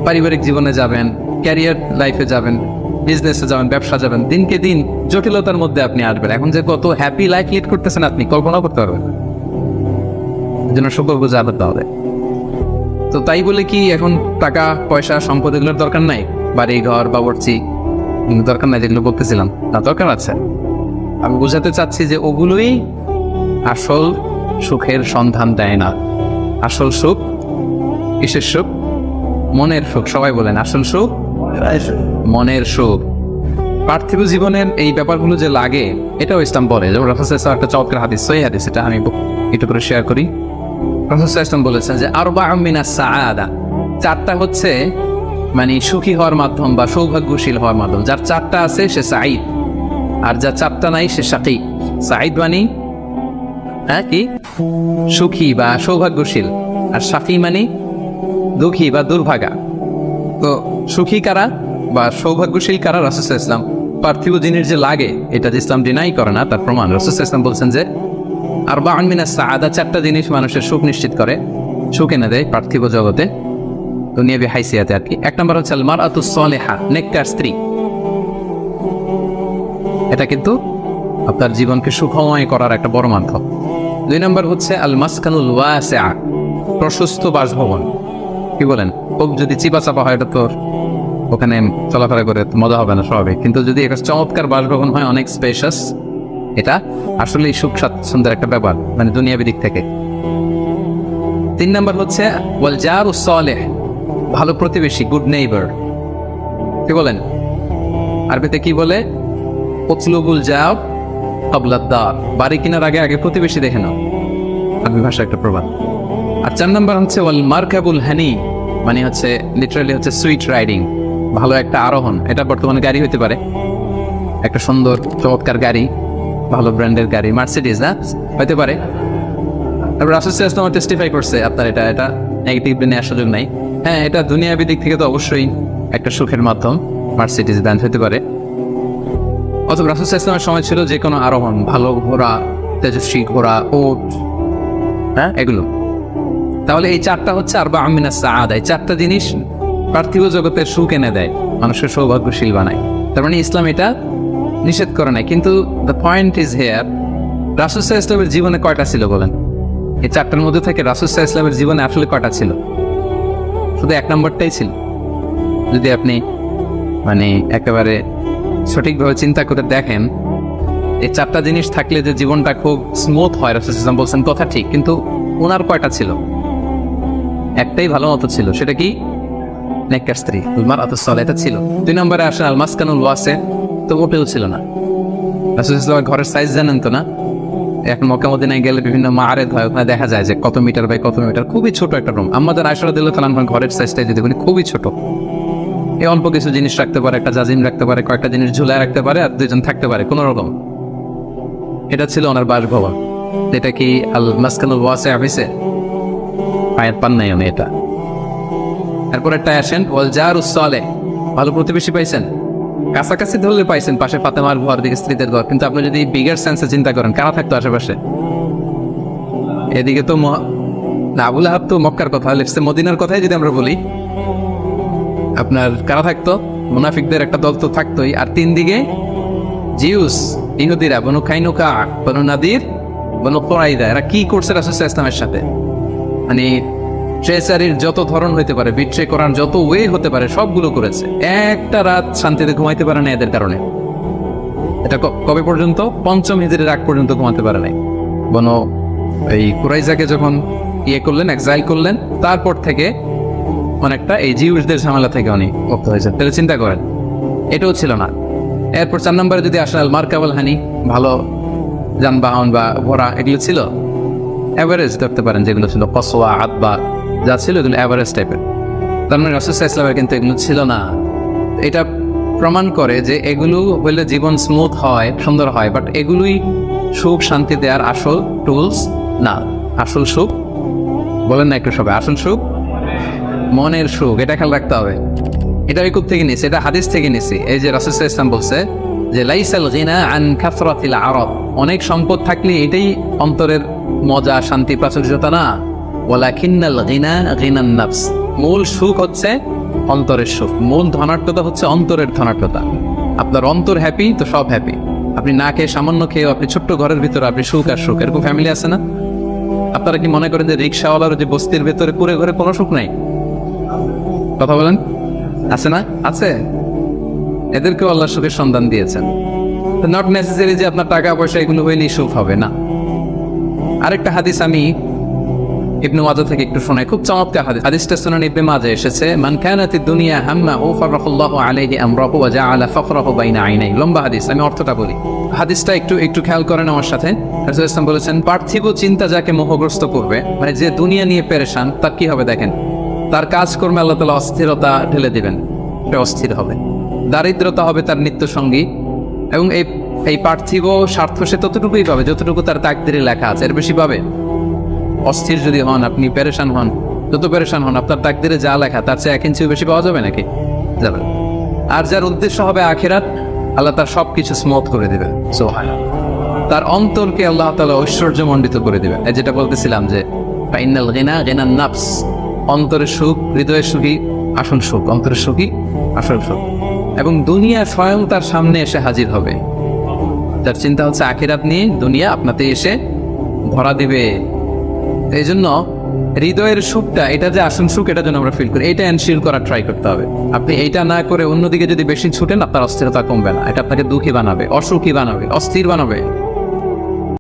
পারিবারিক জীবনে যাবেন, ক্যারিয়ার লাইফে যাবেন, বিজনেসে যাবেন, ব্যবসা যাবেন, দিনকে দিন জটিলতার মধ্যে আপনি আসবেন। এখন যে কত হ্যাপি লাইফ লিড করতেছেন আপনি কল্পনা করতে পারবেন। এই জন্য শুকর গুজার হতে হবে। তো তাই বলে কি এখন টাকা পয়সা সম্পদ এগুলোর দরকার নাই? বাড়ি ঘর বাবুর্চি দরকার নাই, যেগুলো বলতেছিলাম, না দরকার আছে। আমি বুঝাতে চাচ্ছি যে ওগুলোই আসল সুখের সন্ধান দেয় না। আসল সুখ কিসের সুখ? মনের সুখ। সবাই বলেন আসল সুখ মনের সুখ। পার্থিব জীবনের এই ব্যাপারগুলো যে লাগে, এটাও ইসলাম বলে। যেমন রাসূল সাল্লাল্লাহু আলাইহি ওয়াসাল্লাম একটা চমৎকার হাদিস, সহিহ হাদিস, এটা আমি একটু করে শেয়ার করি। রাসূল সাল্লাল্লাহু আলাইহি ওয়াসাল্লাম বলেছেন যে আরবাউম মিনাস সাআদা, 4টা হচ্ছে মানে সুখী হওয়ার মাধ্যম বা সৌভাগ্যশীল হওয়ার মাধ্যম। যার 4টা আছে সে সাঈদ, আর যার 4টা নাই সে শাকী। সাঈদ মানে কি? সুখী বা সৌভাগ্যশীল, আর শাকী মানে দুঃখী বা দুর্ভাগা। তো সুখী কারা বা সৌভাগ্যশীল কারা? রাসূল সাল্লাল্লাহু আলাইহি ওয়াসাল্লাম পার্থিব জিনিস যে লাগে এটা যে ইসলাম ডিনাই করে না তার প্রমাণ রাসূল সাল্লাল্লাহু আলাইহি ওয়াসাল্লাম বলছেন যে আরবাউন মিনাস সাআদা, 4টা জিনিস মানুষের সুখ নিশ্চিত করে, সুখ এনে দেয় পার্থিব জগতে, দুনিয়াবি হাইসিয়াতে আর কি। 1 নম্বর হচ্ছে আল মারআতুস সালিহা, নেককার স্ত্রী। এটা কিন্তু আপনার জীবনকে সুখময় করার একটা বড় মাধ্যম। 2 নম্বর হচ্ছে আল মাসকানুল ওয়াসিআ, প্রশস্ত বাসভবন। কি বলেন? খুব যদি চিপা চাপা হয় এটা তো ওখানে চলাফেরা করে মজা হবে না স্বাভাবিক, কিন্তু যদি একটা চমৎকার বাসভবন হয় অনেক স্পেশাস, এটা আসলেই সুখ স্বাচ্ছন্দ্যের একটা ব্যাপার, মানে দুনিয়াবি দিক থেকে। 3 নম্বর হচ্ছে ওয়াল জারুস সালিহ, ভালো প্রতিবেশী, গুড নেইবার। কি বলেন? আরবিতে কি বলে? উতলুবুল জার ক্বাবলা দার, বাড়ি কেনার আগে আগে প্রতিবেশী দেখে নাও, আরবি ভাষা একটা প্রবাদ। আর 4 নম্বর হচ্ছে ওয়াল মারকাবুল হানি, মানে হচ্ছে লিটারালি হচ্ছে সুইট রাইডিং, ভালো একটা আরোহণ। এটা বর্তমানে গাড়ি হতে পারে, একটা সুন্দর চমৎকার গাড়ি, ভালো ব্র্যান্ডের গাড়ি, মার্সিডিজ না হতে পারে। তারপর রাসূল সাল্লাল্লাহু আলাইহি ওয়াসাল্লাম টেস্টিফাই করছে আপনার এটা নেগেটিভলি নেওয়ার সুযোগ নাই। হ্যাঁ, এটা দুনিয়াবি দিক থেকে তো অবশ্যই একটা সুখের মাধ্যম, মার্সিডিজ ব্র্যান্ড হতে পারে। অথবা রাসূল সাল্লাল্লাহু আলাইহি ওয়াসাল্লামের সময় ছিল যে কোনো আরোহণ, ভালো ঘোড়া, তেজস্বী ঘোড়া, উট, হ্যাঁ এগুলো। তাহলে এই 4টা হচ্ছে আরবাউন মিনাস সাআদা, এই 4টা জিনিস পার্থিব জগতের সুখ এনে দেয়, মানুষের সৌভাগ্যশীল বানায়। তার মানে ইসলাম এটা নিষেধ করে নাই। কিন্তু দ্য পয়েন্ট ইজ হেয়ার, রাসূল সাল্লাল্লাহু আলাইহি ওয়াসাল্লামের জীবনে কয়টা ছিল বলেন? এই 4টার মধ্যে থেকে রাসূল সাল্লাল্লাহু আলাইহি ওয়াসাল্লামের জীবনে আসলে কয়টা ছিল? শুধু 1 নম্বরটাই ছিল। যদি আপনি মানে একেবারে সঠিকভাবে চিন্তা করে দেখেন, এই 4টা জিনিস থাকলে যে জীবনটা খুব স্মুথ হয়, রাসূল সাল্লাল্লাহু আলাইহি ওয়াসাল্লাম বলছেন কথা ঠিক, কিন্তু ওনার কয়টা ছিল? একটাই ভালো মতো ছিল, সেটা কি? নেককার স্ত্রী, মারআতুস সালিহা, এটা ছিল। 2 নম্বরে আসে আল মাসকানুল ওয়াসি', তো মোটেও ছিল না। রাসূল সাল্লাল্লাহু আলাইহি ওয়াসাল্লামের ঘরের সাইজ জানেন তো না? এখন মক্কা মদিনায় গেলে বিভিন্ন মাআরিদ হয়, ওখানে দেখা যায় যে কত মিটার বাই কত মিটার, খুবই ছোট একটা রুম। আমাদের আয়েশা রাদিয়াল্লাহু তাআলা আনহার ঘরের সাইজটাই যদি বলি খুবই ছোট। এই অল্প কিছু জিনিস রাখতে পারে, একটা জাজিম রাখতে পারে, কয়েকটা জিনিস ঝুলায় রাখতে পারে, আর 2জন থাকতে পারে কোনো রকম। এটা ছিল ওনার বাসভবন। এটা কি আল মাসকানুল ওয়াসি' হইছে? আয়াত পান নাই উনি এটা। এরপরেরটা আসেন ওয়াল জারুস সালিহ, ভালো প্রতিবেশী পাইছেন, কাছাকাছি ধরলে পাইছেন, পাশে ফাতেমার ঘর, দিকে স্ত্রীদের ঘর। কিন্তু আপনি যদি বিগার সেন্সে চিন্তা করেন, কারা থাকতো আশেপাশে? এদিকে তো আবু লাহাব তো মক্কার কথা, লিখছে মদিনার কথাই যদি আমরা বলি, আপনার কারা থাকতো? মুনাফিকদের একটা দল তো থাকতোই। আর 3 দিকে জিউস, ইহুদিরা, বনু কাইনুকা, বনু নাদির, বনু কুরাইযা। এরা কি করছে রাসূল সাল্লাল্লাহু আলাইহি ওয়াসাল্লামের সাথে? মানে ট্রেসারির যত ধরন হইতে পারে, বিট্রে করার যত ওয়ে হতে পারে, সবগুলো করেছে। একটা রাত শান্তিতে ঘুমাইতে পারে না এদের কারণে। এটা কবে পর্যন্ত? 5ম হিজরির আগ পর্যন্ত ঘুমাতে পারে নাই। বনু এই কুরাইজাকে যখন করলেন, এক্সাইল করলেন, তারপর থেকে অনেকটা এই জিউসদের ঝামেলা থেকে উনি মুক্ত হয়েছেন। তাহলে চিন্তা করেন, এটাও ছিল না। এরপর 4 নম্বরে যদি আসেন আল মারকাবুল হানি, ভালো যানবাহন বা ঘোড়া, এগুলো ছিল এভারেজ ধরতে পারেন, যেগুলো ছিল কসওয়া, আদবা, যা ছিল এগুলো এভারেজ টাইপের। তার মানে রাসূল সাল্লাল্লাহু আলাইহি ওয়াসাল্লামের কিন্তু এগুলো ছিল না। এটা প্রমাণ করে যে এগুলো হইলে জীবন স্মুথ হয়, সুন্দর হয়, বাট এগুলোই সুখ শান্তি দেওয়ার আসল টুলস না। আসল সুখ বলেন না একটু সবাই, আসল সুখ মনের সুখ, এটা খেয়াল রাখতে হবে। এটা আমি কোথা থেকে নিয়েছি? এটা হাদিস থেকে নিয়েছি। এই যে রাসূল সাল্লাল্লাহু আলাইহি ওয়াসাল্লাম বলছে যে লাইসাল গিনা আন কাসরাতিল আরাদ, অনেক সম্পদ থাকলে এটাই অন্তরের মজা, শান্তি, প্রাচুর্যতা না। ওয়ালাকিন্নাল গিনা গিনান নাফস, মূল সুখ হচ্ছে অন্তরের সুখ, মূল ধনাঢ্যতা হচ্ছে অন্তরের ধনাঢ্যতা। আপনার অন্তর হ্যাপি তো সব হ্যাপি। আপনি না খেয়ে, সামান্য খেয়ে, আপনি ছোট্ট ঘরের ভিতরে আপনি সুখ আর সুখ, এরকম ফ্যামিলি আছে না? আপনারা কি মনে করেন যে রিক্সাওয়ালার যে বস্তির ভেতরে পুরে ঘরে কোনো সুখ নাই? কথা বলেন, আছে না? আছে। এদেরকেও আল্লাহ সুখের সন্ধান দিয়েছেন। নট নেসেসারি যে আপনার টাকা পয়সা এগুলো হইলেই সুখ হবে না। আরেকটা হাদিস আমি ইবনে মাজাহ থেকে একটু শোনাই, খুব চমৎকার হাদিস। হাদিসটা সুনান ইবনে মাজাহ এসেছে, মান কানাতিদ দুনিয়া হাম্মাহু ফারাফাল্লাহু আলাইহি আমরাহু ওয়া জাআলা ফাকরাহু বাইনা আইনাই। লম্বা হাদিস, আমি অর্থটা বলি। হাদিসটা একটু খেয়াল করেন আমার সাথে। রাসূল ইসলাম বলেছেন, পার্থিব চিন্তা যাকে মোহগ্রস্ত করবে, মানে যে দুনিয়া নিয়ে পেরেশান, তার কি হবে দেখেন? তার কাজকর্মে আল্লাহ তাআলা অস্থিরতা ঢেলে দিবেন, সে অস্থির হবে। দারিদ্রতা হবে তার নিত্য সঙ্গী, এবং এই পার্থিব স্বার্থ সে ততটুকুই পাবে যতটুকু তার তাকদীরে লেখা আছে, এর বেশি পাবে? অস্থির যদি হন, আপনি পেরেশান হন, যত পেরেশান হন, আপনার তাকদিরে যা লেখা তার চেয়ে 1 ইঞ্চিও বেশি পাওয়া যাবে নাকি? যাবে না। আর যার উদ্দেশ্য হবে আখিরাত, আল্লাহ তার সবকিছু স্মুথ করে দিবেন। তার অন্তরকে আল্লাহ তাআলা ঐশ্বর্যমণ্ডিত করে দিবেন। এই যেটা বলতেছিলাম যে ফাইনাল গিনা গিনান নাফস, অন্তরের সুখ, হৃদয়ের সুখী আসল সুখ, অন্তরের সুখী আসল সুখ। এবং দুনিয়া স্বয়ং তার সামনে এসে হাজির হবে। যার চিন্তা হচ্ছে আখিরাত নিয়ে, দুনিয়া আপনাতে এসে ধরা দিবে। এই জন্য হৃদয়ের সুখটা, এটা যে আসল সুখ, এটা যেন আমরা ফিল করি, এটা এনশিওর করার ট্রাই করতে হবে। আপনি এইটা না করে অন্যদিকে যদি বেশি ছুটেন, আপনার অস্থিরতা কমবে না, এটা আপনাকে দুঃখী বানাবে, অসুখী বানাবে, অস্থির বানাবে।